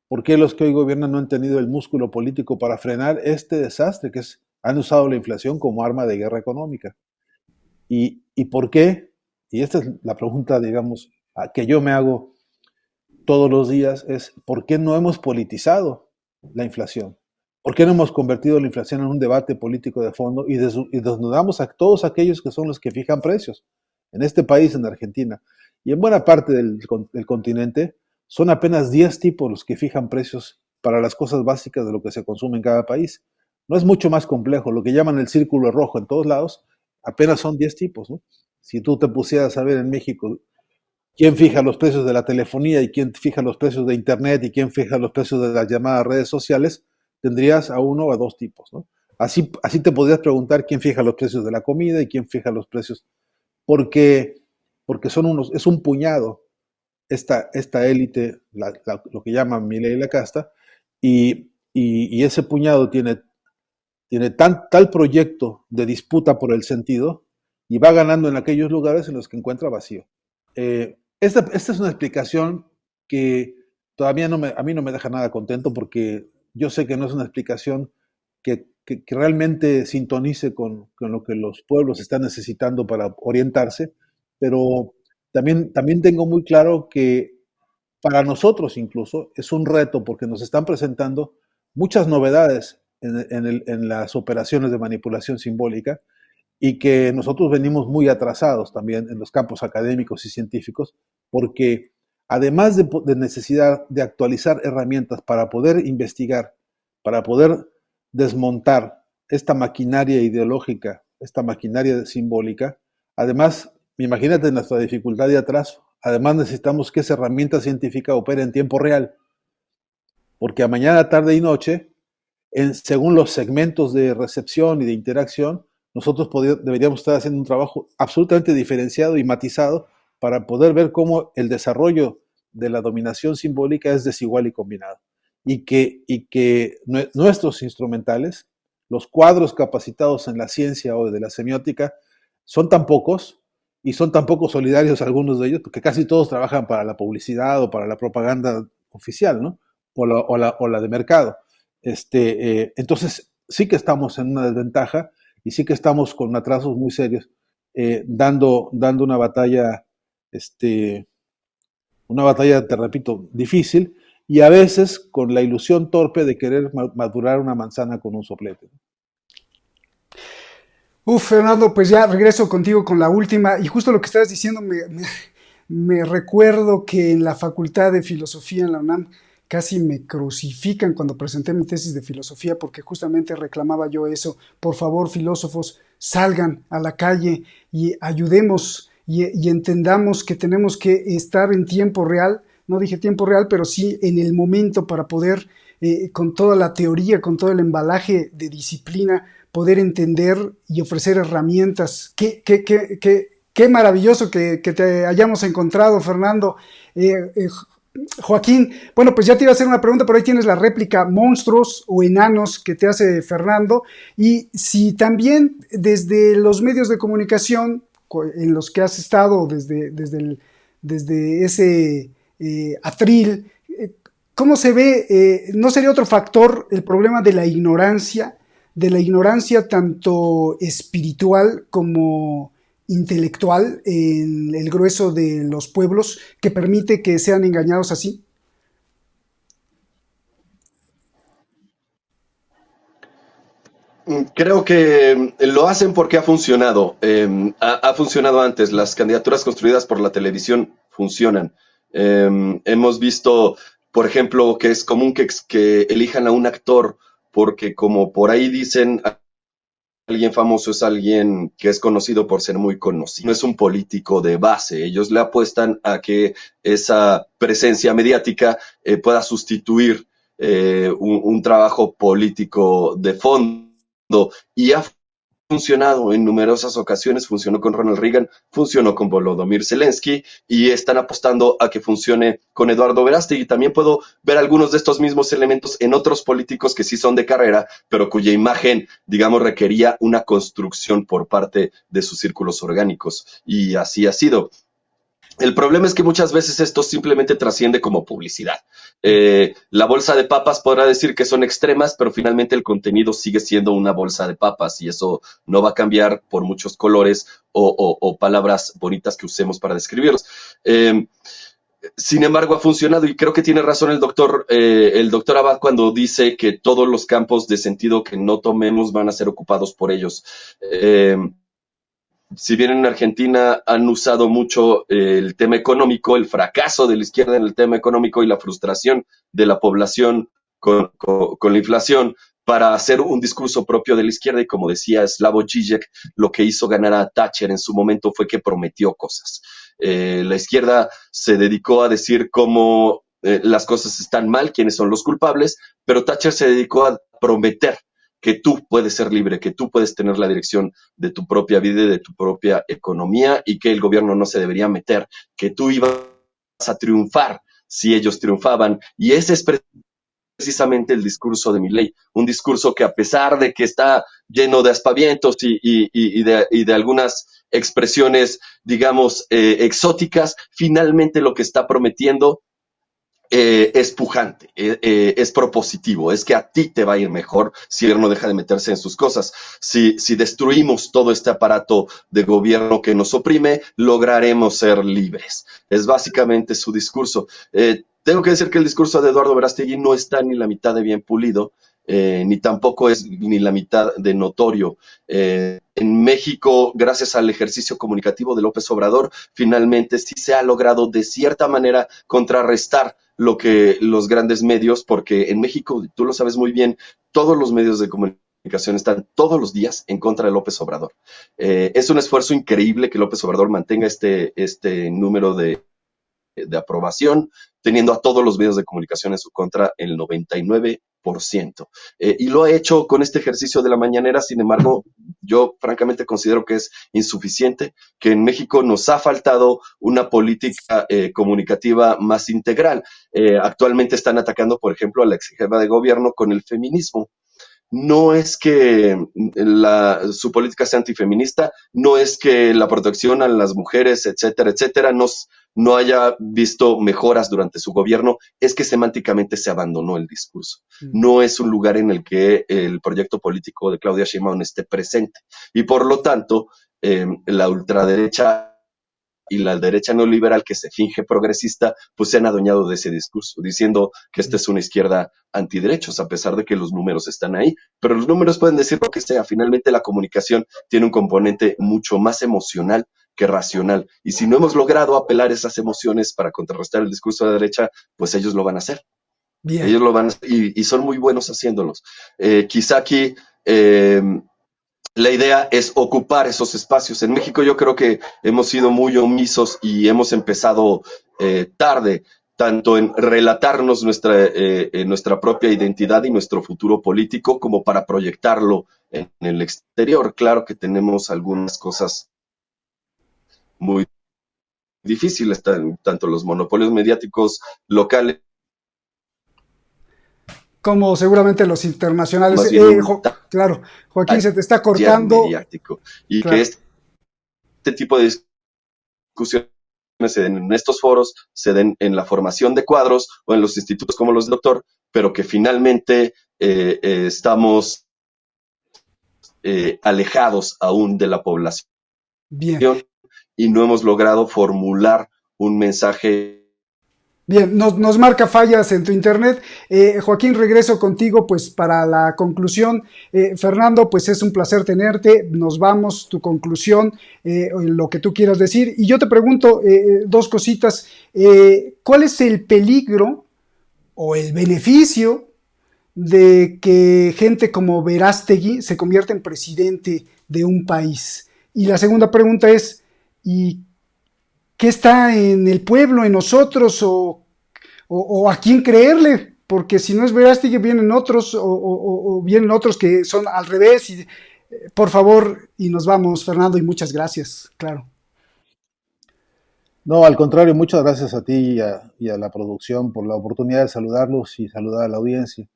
¿Por qué los que hoy gobiernan no han tenido el músculo político para frenar este desastre que han usado la inflación como arma de guerra económica? ¿Y por qué? Y esta es la pregunta, digamos, que yo me hago todos los días, es ¿por qué no hemos politizado la inflación? ¿Por qué no hemos convertido la inflación en un debate político de fondo y desnudamos a todos aquellos que son los que fijan precios? En este país, en Argentina, y en buena parte del continente, son apenas 10 tipos los que fijan precios para las cosas básicas de lo que se consume en cada país. No es mucho más complejo, lo que llaman el círculo rojo en todos lados, apenas son 10 tipos, ¿no? Si tú te pusieras a ver en México quién fija los precios de la telefonía y quién fija los precios de internet y quién fija los precios de las llamadas redes sociales, tendrías a 1 o a 2 tipos, ¿no? Así te podrías preguntar quién fija los precios de la comida y quién fija los precios, porque es un puñado esta élite, lo que llaman Milei y la casta, y ese puñado tiene tal proyecto de disputa por el sentido y va ganando en aquellos lugares en los que encuentra vacío. Esta es una explicación que todavía a mí no me deja nada contento, porque yo sé que no es una explicación que realmente sintonice con lo que los pueblos están necesitando para orientarse, pero también tengo muy claro que para nosotros incluso es un reto, porque nos están presentando muchas novedades en las operaciones de manipulación simbólica, y que nosotros venimos muy atrasados también en los campos académicos y científicos, porque además de necesidad de actualizar herramientas para poder investigar, para poder desmontar esta maquinaria ideológica, esta maquinaria simbólica. Además, imagínate nuestra dificultad de atraso. Además, necesitamos que esa herramienta científica opere en tiempo real, porque a mañana, tarde y noche, según los segmentos de recepción y de interacción, nosotros deberíamos estar haciendo un trabajo absolutamente diferenciado y matizado para poder ver cómo el desarrollo de la dominación simbólica es desigual y combinado. Y que nuestros instrumentales, los cuadros capacitados en la ciencia o de la semiótica, son tan pocos y son tan poco solidarios algunos de ellos, porque casi todos trabajan para la publicidad o para la propaganda oficial, ¿no? O la de mercado. Entonces, sí que estamos en una desventaja y sí que estamos con atrasos muy serios, dando una batalla, te repito, difícil, y a veces con la ilusión torpe de querer madurar una manzana con un soplete. Fernando, pues ya regreso contigo con la última, y justo lo que estabas diciendo me recuerdo que en la Facultad de Filosofía en la UNAM casi me crucifican cuando presenté mi tesis de filosofía, porque justamente reclamaba yo eso. Por favor, filósofos, salgan a la calle y ayudemos y entendamos que tenemos que estar en tiempo real. No dije tiempo real, pero sí en el momento para poder, con toda la teoría, con todo el embalaje de disciplina, poder entender y ofrecer herramientas. Qué maravilloso que te hayamos encontrado, Fernando. Joaquín, bueno, pues ya te iba a hacer una pregunta, pero ahí tienes la réplica: monstruos o enanos, que te hace Fernando. Y si también desde los medios de comunicación en los que has estado, desde ese atril, ¿cómo se ve? ¿No sería otro factor el problema de la ignorancia tanto espiritual como intelectual en el grueso de los pueblos, que permite que sean engañados así? Creo que lo hacen porque ha funcionado. Ha funcionado antes. Las candidaturas construidas por la televisión funcionan. Hemos visto, por ejemplo, que es común que elijan a un actor porque, como por ahí dicen, alguien famoso es alguien que es conocido por ser muy conocido. No es un político de base. Ellos le apuestan a que esa presencia mediática pueda sustituir un trabajo político de fondo. Y ha funcionado en numerosas ocasiones. Funcionó con Ronald Reagan, funcionó con Volodymyr Zelensky, y están apostando a que funcione con Eduardo Verástegui. También puedo ver algunos de estos mismos elementos en otros políticos que sí son de carrera, pero cuya imagen, digamos, requería una construcción por parte de sus círculos orgánicos, y así ha sido. El problema es que muchas veces esto simplemente trasciende como publicidad. La bolsa de papas podrá decir que son extremas, pero finalmente el contenido sigue siendo una bolsa de papas, y eso no va a cambiar por muchos colores o palabras bonitas que usemos para describirlos. Sin embargo, ha funcionado, y creo que tiene razón el doctor Abad cuando dice que todos los campos de sentido que no tomemos van a ser ocupados por ellos. Si bien en Argentina han usado mucho el tema económico, el fracaso de la izquierda en el tema económico y la frustración de la población con la inflación para hacer un discurso propio de la izquierda, y como decía Slavoj Žižek, lo que hizo ganar a Thatcher en su momento fue que prometió cosas. La izquierda se dedicó a decir cómo las cosas están mal, quiénes son los culpables, pero Thatcher se dedicó a prometer que tú puedes ser libre, que tú puedes tener la dirección de tu propia vida y de tu propia economía, y que el gobierno no se debería meter, que tú ibas a triunfar si ellos triunfaban. Y ese es precisamente el discurso de Milei, un discurso que, a pesar de que está lleno de aspavientos y de algunas expresiones, digamos, exóticas, finalmente lo que está prometiendo es pujante, es propositivo, es que a ti te va a ir mejor si el gobierno deja de meterse en sus cosas. Si destruimos todo este aparato de gobierno que nos oprime, lograremos ser libres. Es básicamente su discurso. Tengo que decir que el discurso de Eduardo Verástegui no está ni la mitad de bien pulido. ni tampoco es ni la mitad de notorio. En México, gracias al ejercicio comunicativo de López Obrador, finalmente sí se ha logrado de cierta manera contrarrestar lo que los grandes medios, porque en México, tú lo sabes muy bien, todos los medios de comunicación están todos los días en contra de López Obrador. Es un esfuerzo increíble que López Obrador mantenga este número de aprobación, teniendo a todos los medios de comunicación en su contra el 99%. Y lo ha hecho con este ejercicio de la mañanera. Sin embargo, yo francamente considero que es insuficiente, que en México nos ha faltado una política comunicativa más integral. Actualmente están atacando, por ejemplo, a la ex jefa de gobierno con el feminismo. No es que su política sea antifeminista, no es que la protección a las mujeres, etcétera, etcétera, no haya visto mejoras durante su gobierno, es que semánticamente se abandonó el discurso. No es un lugar en el que el proyecto político de Claudia Sheinbaum esté presente. Y por lo tanto, la ultraderecha y la derecha neoliberal que se finge progresista, pues se han adueñado de ese discurso, diciendo que esta es una izquierda antiderechos, a pesar de que los números están ahí. Pero los números pueden decir lo que sea. Finalmente la comunicación tiene un componente mucho más emocional que racional. Y si no hemos logrado apelar esas emociones para contrarrestar el discurso de la derecha, pues ellos lo van a hacer. Bien. Ellos lo van a hacer y son muy buenos haciéndolos. Quizá aquí la idea es ocupar esos espacios. En México yo creo que hemos sido muy omisos y hemos empezado tarde, tanto en relatarnos nuestra propia identidad y nuestro futuro político, como para proyectarlo en el exterior. Claro que tenemos algunas cosas muy difíciles, tanto los monopolios mediáticos locales como seguramente los internacionales. Claro, Joaquín, se te está cortando. Y claro, que este tipo de discusiones se den en estos foros, se den en la formación de cuadros o en los institutos como los de doctor, pero que finalmente estamos alejados aún de la población. Bien. Y no hemos logrado formular un mensaje. Bien, nos marca fallas en tu internet. Joaquín, regreso contigo pues para la conclusión. Fernando, pues es un placer tenerte. Nos vamos, tu conclusión, lo que tú quieras decir. Y yo te pregunto dos cositas. ¿Cuál es el peligro o el beneficio de que gente como Verástegui se convierta en presidente de un país? Y la segunda pregunta es, ¿y qué está en el pueblo, en nosotros, o a quién creerle? Porque si no es Verástegui, vienen otros, o vienen otros que son al revés. Y, por favor, y nos vamos, Fernando, y muchas gracias, claro. No, al contrario, muchas gracias a ti y a la producción por la oportunidad de saludarlos y saludar a la audiencia.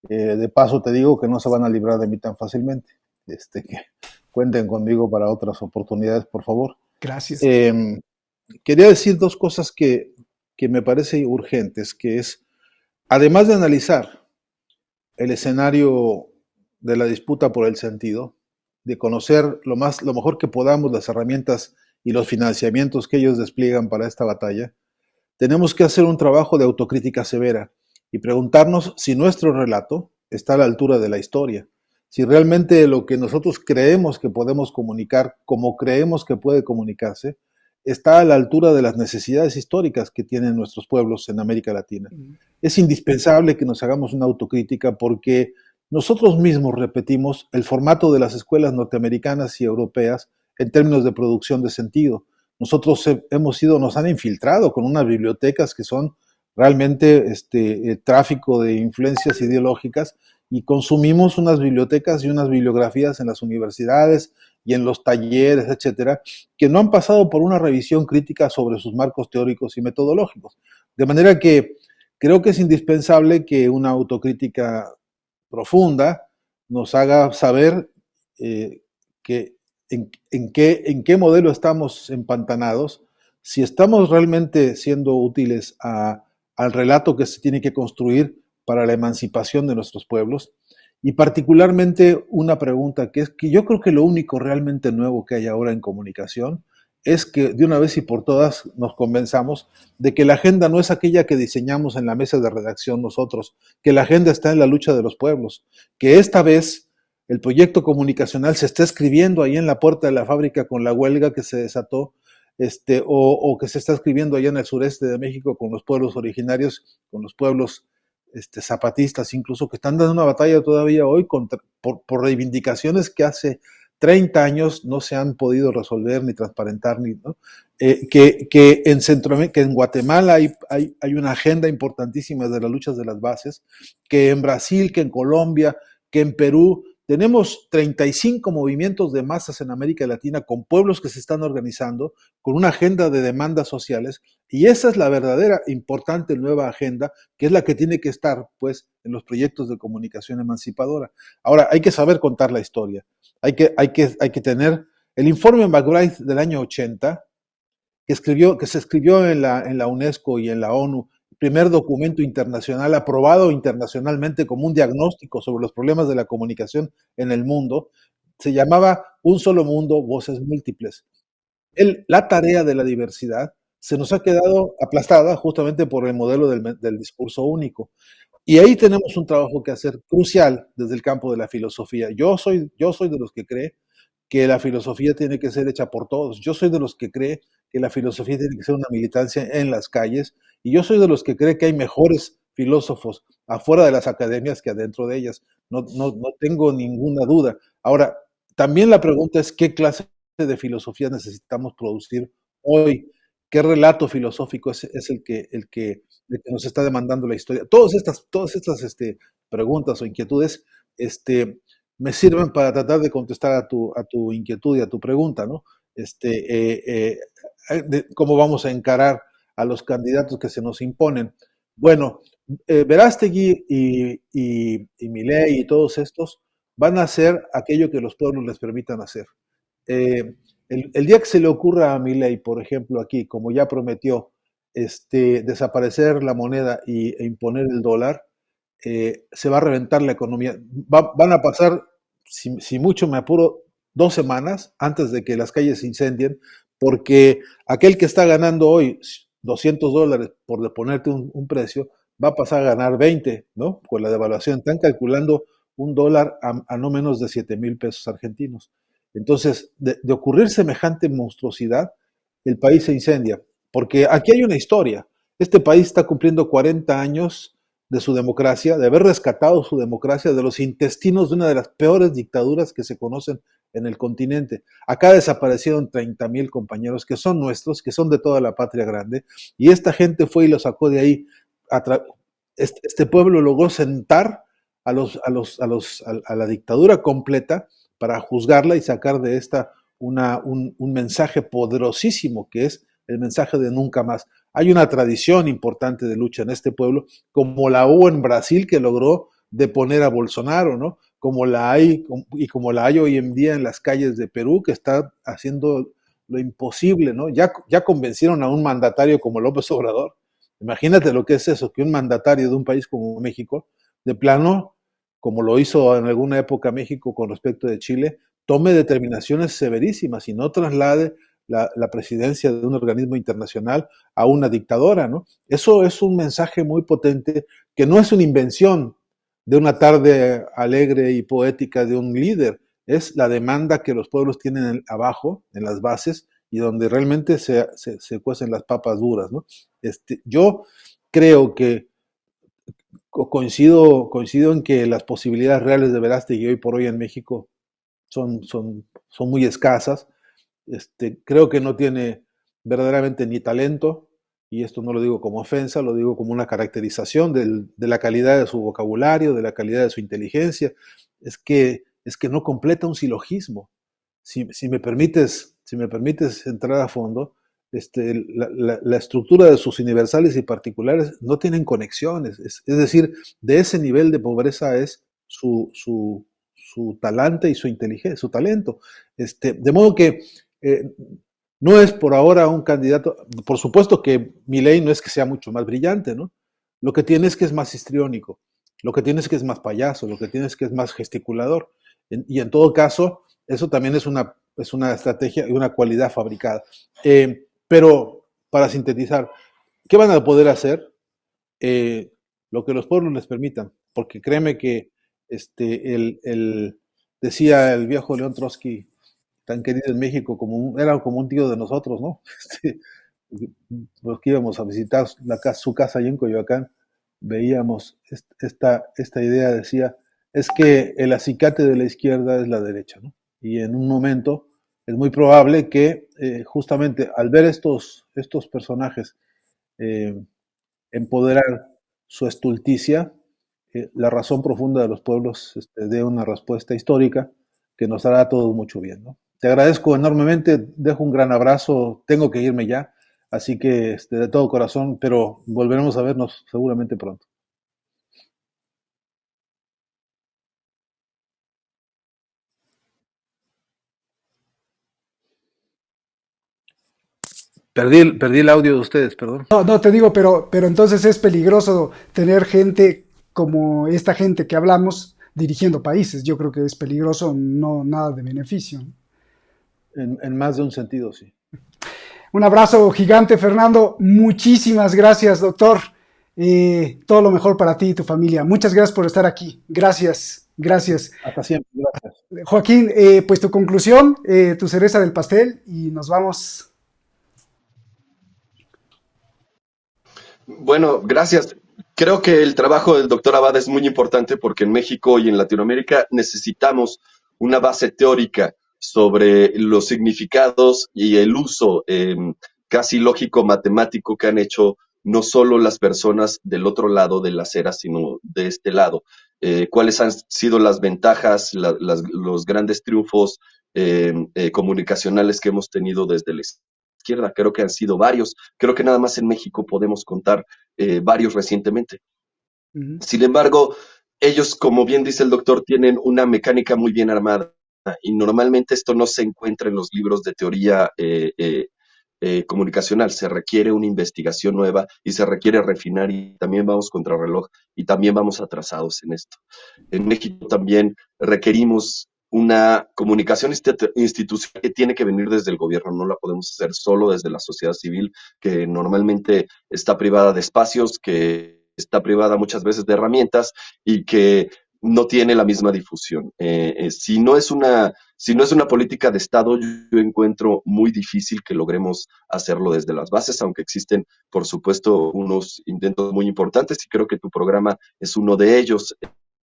De paso te digo que no se van a librar de mí tan fácilmente. Que cuenten conmigo para otras oportunidades, por favor. Gracias. Quería decir dos cosas que me parecen urgentes, que es, además de analizar el escenario de la disputa por el sentido, de conocer lo mejor que podamos las herramientas y los financiamientos que ellos despliegan para esta batalla, tenemos que hacer un trabajo de autocrítica severa y preguntarnos si nuestro relato está a la altura de la historia, si realmente lo que nosotros creemos que podemos comunicar, como creemos que puede comunicarse, está a la altura de las necesidades históricas que tienen nuestros pueblos en América Latina. Es indispensable que nos hagamos una autocrítica porque nosotros mismos repetimos el formato de las escuelas norteamericanas y europeas en términos de producción de sentido. Nosotros nos han infiltrado con unas bibliotecas que son realmente tráfico de influencias ideológicas y consumimos unas bibliotecas y unas bibliografías en las universidades y en los talleres, etcétera, que no han pasado por una revisión crítica sobre sus marcos teóricos y metodológicos. De manera que creo que es indispensable que una autocrítica profunda nos haga saber que en qué modelo estamos empantanados, si estamos realmente siendo útiles al relato que se tiene que construir para la emancipación de nuestros pueblos. Y particularmente una pregunta que es que yo creo que lo único realmente nuevo que hay ahora en comunicación es que de una vez y por todas nos convenzamos de que la agenda no es aquella que diseñamos en la mesa de redacción nosotros, que la agenda está en la lucha de los pueblos, que esta vez el proyecto comunicacional se está escribiendo ahí en la puerta de la fábrica con la huelga que se desató, o que se está escribiendo allá en el sureste de México con los pueblos originarios, con los pueblos zapatistas incluso, que están dando una batalla todavía hoy por reivindicaciones que hace 30 años no se han podido resolver ni transparentar, ¿no? Que en Guatemala hay una agenda importantísima de las luchas de las bases, que en Brasil, que en Colombia, que en Perú, tenemos 35 movimientos de masas en América Latina con pueblos que se están organizando, con una agenda de demandas sociales, y esa es la verdadera importante nueva agenda, que es la que tiene que estar, pues, en los proyectos de comunicación emancipadora. Ahora, hay que saber contar la historia. Hay que tener el informe McBride del año 80, que se escribió en la UNESCO y en la ONU, primer documento internacional aprobado internacionalmente como un diagnóstico sobre los problemas de la comunicación en el mundo, se llamaba Un solo mundo, voces múltiples. La tarea de la diversidad se nos ha quedado aplastada justamente por el modelo del discurso único. Y ahí tenemos un trabajo que hacer crucial desde el campo de la filosofía. Yo soy de los que cree que la filosofía tiene que ser hecha por todos. Yo soy de los que cree que la filosofía tiene que ser una militancia en las calles, y yo soy de los que cree que hay mejores filósofos afuera de las academias que adentro de ellas. No tengo ninguna duda. Ahora, también la pregunta es qué clase de filosofía necesitamos producir hoy. ¿Qué relato filosófico es el que nos está demandando la historia? Todas estas preguntas o inquietudes me sirven para tratar de contestar a tu inquietud y a tu pregunta, ¿no? ¿Cómo vamos a encarar a los candidatos que se nos imponen? Bueno, Verástegui y Milei y todos estos van a hacer aquello que los pueblos les permitan hacer. El día que se le ocurra a Milei, por ejemplo, aquí, como ya prometió, desaparecer la moneda e imponer el dólar, se va a reventar la economía. Van a pasar, si mucho me apuro, 2 semanas antes de que las calles se incendien, porque aquel que está ganando hoy $200, por ponerte un precio, va a pasar a ganar 20, ¿no? Con la devaluación. Están calculando un dólar a no menos de 7,000 pesos argentinos. Entonces, de ocurrir semejante monstruosidad, el país se incendia. Porque aquí hay una historia. Este país está cumpliendo 40 años de su democracia, de haber rescatado su democracia de los intestinos de una de las peores dictaduras que se conocen en el continente. Acá desaparecieron 30,000 compañeros que son nuestros, que son de toda la patria grande, y esta gente fue y lo sacó de ahí. Este pueblo logró sentar a la dictadura completa para juzgarla y sacar de esta un mensaje poderosísimo, que es el mensaje de nunca más. Hay una tradición importante de lucha en este pueblo, como la hubo en Brasil, que logró deponer a Bolsonaro, ¿no? Como la hay hoy en día en las calles de Perú, que está haciendo lo imposible, ¿no? Ya convencieron a un mandatario como López Obrador. Imagínate lo que es eso, que un mandatario de un país como México, de plano, como lo hizo en alguna época México con respecto de Chile, tome determinaciones severísimas y no traslade la presidencia de un organismo internacional a una dictadora, ¿no? Eso es un mensaje muy potente, que no es una invención de una tarde alegre y poética de un líder, es la demanda que los pueblos tienen abajo, en las bases, y donde realmente se cuecen las papas duras, ¿no? Yo creo que coincido en que las posibilidades reales de Verástegui hoy por hoy en México son muy escasas. Creo que no tiene verdaderamente ni talento, y esto no lo digo como ofensa, lo digo como una caracterización de la calidad de su vocabulario, de la calidad de su inteligencia. Es que no completa un silogismo. Si me permites entrar a fondo, la estructura de sus universales y particulares no tienen conexiones. Es decir, de ese nivel de pobreza es su talante y su inteligencia, su talento. De modo que no es por ahora un candidato. Por supuesto que Milei no es que sea mucho más brillante, ¿no? Lo que tiene es que es más histriónico, lo que tiene es que es más payaso, lo que tiene es que es más gesticulador. Y en todo caso, Eso también es una estrategia y una cualidad fabricada. Pero, para sintetizar, ¿qué van a poder hacer? Lo que los pueblos les permitan, porque créeme que decía el viejo León Trotsky, tan querido en México, era como un tío de nosotros, ¿no? Los que íbamos a visitar su casa allí en Coyoacán, veíamos esta idea, decía, es que el acicate de la izquierda es la derecha, ¿no? Y en un momento es muy probable que justamente al ver estos personajes empoderar su estulticia, la razón profunda de los pueblos dé una respuesta histórica que nos hará a todos mucho bien, ¿no? Te agradezco enormemente, dejo un gran abrazo, tengo que irme ya, así que de todo corazón, pero volveremos a vernos seguramente pronto. Perdí el audio de ustedes, perdón. No, te digo, pero entonces es peligroso tener gente como esta gente que hablamos dirigiendo países. Yo creo que es peligroso, no nada de beneficio. En más de un sentido, sí. Un abrazo gigante, Fernando. Muchísimas gracias, doctor. Todo lo mejor para ti y tu familia. Muchas gracias por estar aquí. Gracias. Hasta siempre, gracias. Joaquín, pues tu conclusión, tu cereza del pastel y nos vamos. Bueno, gracias. Creo que el trabajo del doctor Abad es muy importante porque en México y en Latinoamérica necesitamos una base teórica sobre los significados y el uso casi lógico matemático que han hecho no solo las personas del otro lado de la acera, sino de este lado. Cuáles han sido las ventajas, los grandes triunfos comunicacionales que hemos tenido desde la izquierda. Creo que han sido varios. Creo que nada más en México podemos contar varios recientemente. Sin embargo, ellos, como bien dice el doctor, tienen una mecánica muy bien armada y normalmente esto no se encuentra en los libros de teoría comunicacional. Se requiere una investigación nueva y se requiere refinar y también vamos contra reloj y también vamos atrasados en esto. En México también requerimos una comunicación institucional que tiene que venir desde el gobierno, no la podemos hacer solo desde la sociedad civil, que normalmente está privada de espacios, que está privada muchas veces de herramientas y que no tiene la misma difusión. Si no es una política de Estado, yo encuentro muy difícil que logremos hacerlo desde las bases, aunque existen, por supuesto, unos intentos muy importantes y creo que tu programa es uno de ellos.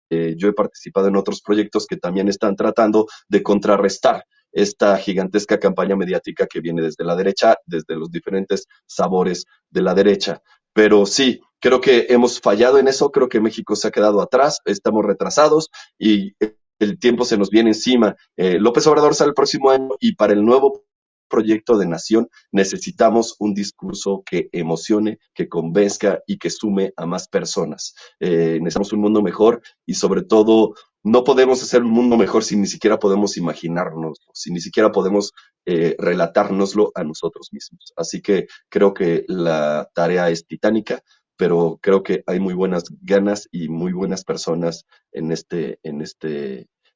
Yo he participado en otros proyectos que también están tratando de contrarrestar esta gigantesca campaña mediática que viene desde la derecha, desde los diferentes sabores de la derecha. Pero sí, creo que hemos fallado en eso, creo que México se ha quedado atrás, estamos retrasados y el tiempo se nos viene encima. López Obrador sale el próximo año y para el nuevo proyecto de nación necesitamos un discurso que emocione, que convenzca y que sume a más personas. Necesitamos un mundo mejor y sobre todo no podemos hacer un mundo mejor si ni siquiera podemos imaginárnoslo, si ni siquiera podemos relatárnoslo a nosotros mismos. Así que creo que la tarea es titánica, pero creo que hay muy buenas ganas y muy buenas personas en este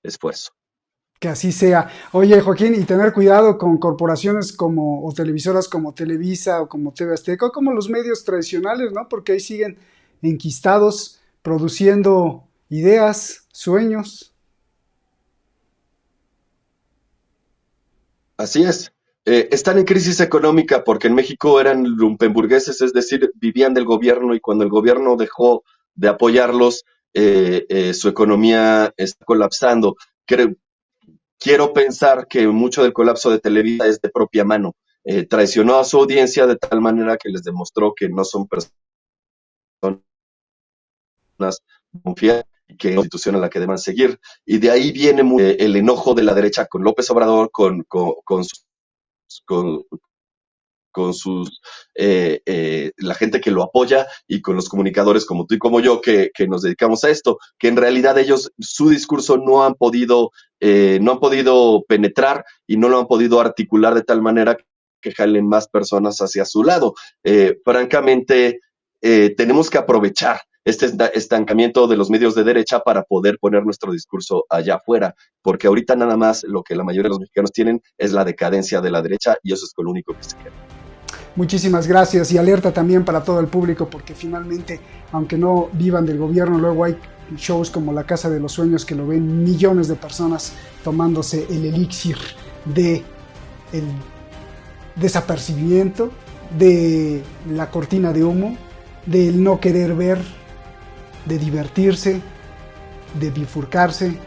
esfuerzo. Que así sea. Oye, Joaquín, y tener cuidado con corporaciones como, o televisoras como Televisa o como TV Azteca, o como los medios tradicionales, ¿no? Porque ahí siguen enquistados, produciendo ideas, sueños. Así es. Están en crisis económica porque en México eran lumpenburgueses, es decir, vivían del gobierno y cuando el gobierno dejó de apoyarlos, su economía está colapsando. Quiero pensar que mucho del colapso de Televisa es de propia mano. Traicionó a su audiencia de tal manera que les demostró que no son personas confiables y que es una institución a la que deban seguir. Y de ahí viene el enojo de la derecha con López Obrador, con la gente que lo apoya y con los comunicadores como tú y como yo que nos dedicamos a esto, que en realidad ellos, su discurso no han podido penetrar y no lo han podido articular de tal manera que jalen más personas hacia su lado. Francamente, tenemos que aprovechar estancamiento de los medios de derecha para poder poner nuestro discurso allá afuera, porque ahorita nada más lo que la mayoría de los mexicanos tienen es la decadencia de la derecha y eso es con lo único que se queda. Muchísimas gracias y alerta también para todo el público, porque finalmente, aunque no vivan del gobierno, luego hay shows como La Casa de los Sueños que lo ven millones de personas tomándose el elixir de el desapercibimiento, de la cortina de humo, del no querer ver, de divertirse, de bifurcarse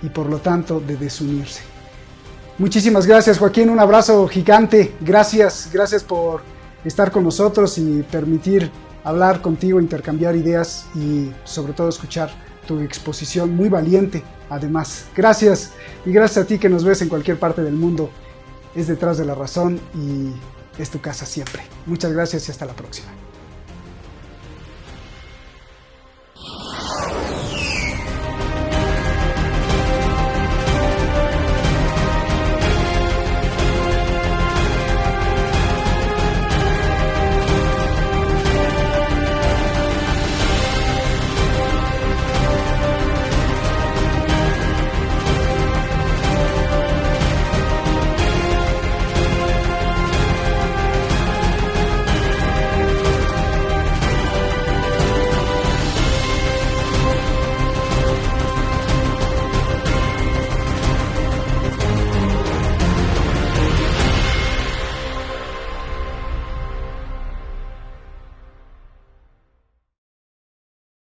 y por lo tanto de desunirse. Muchísimas gracias, Joaquín, un abrazo gigante, gracias por estar con nosotros y permitir hablar contigo, intercambiar ideas y sobre todo escuchar tu exposición muy valiente, además. Gracias, y gracias a ti que nos ves en cualquier parte del mundo. Es Detrás de la Razón y es tu casa siempre. Muchas gracias y hasta la próxima.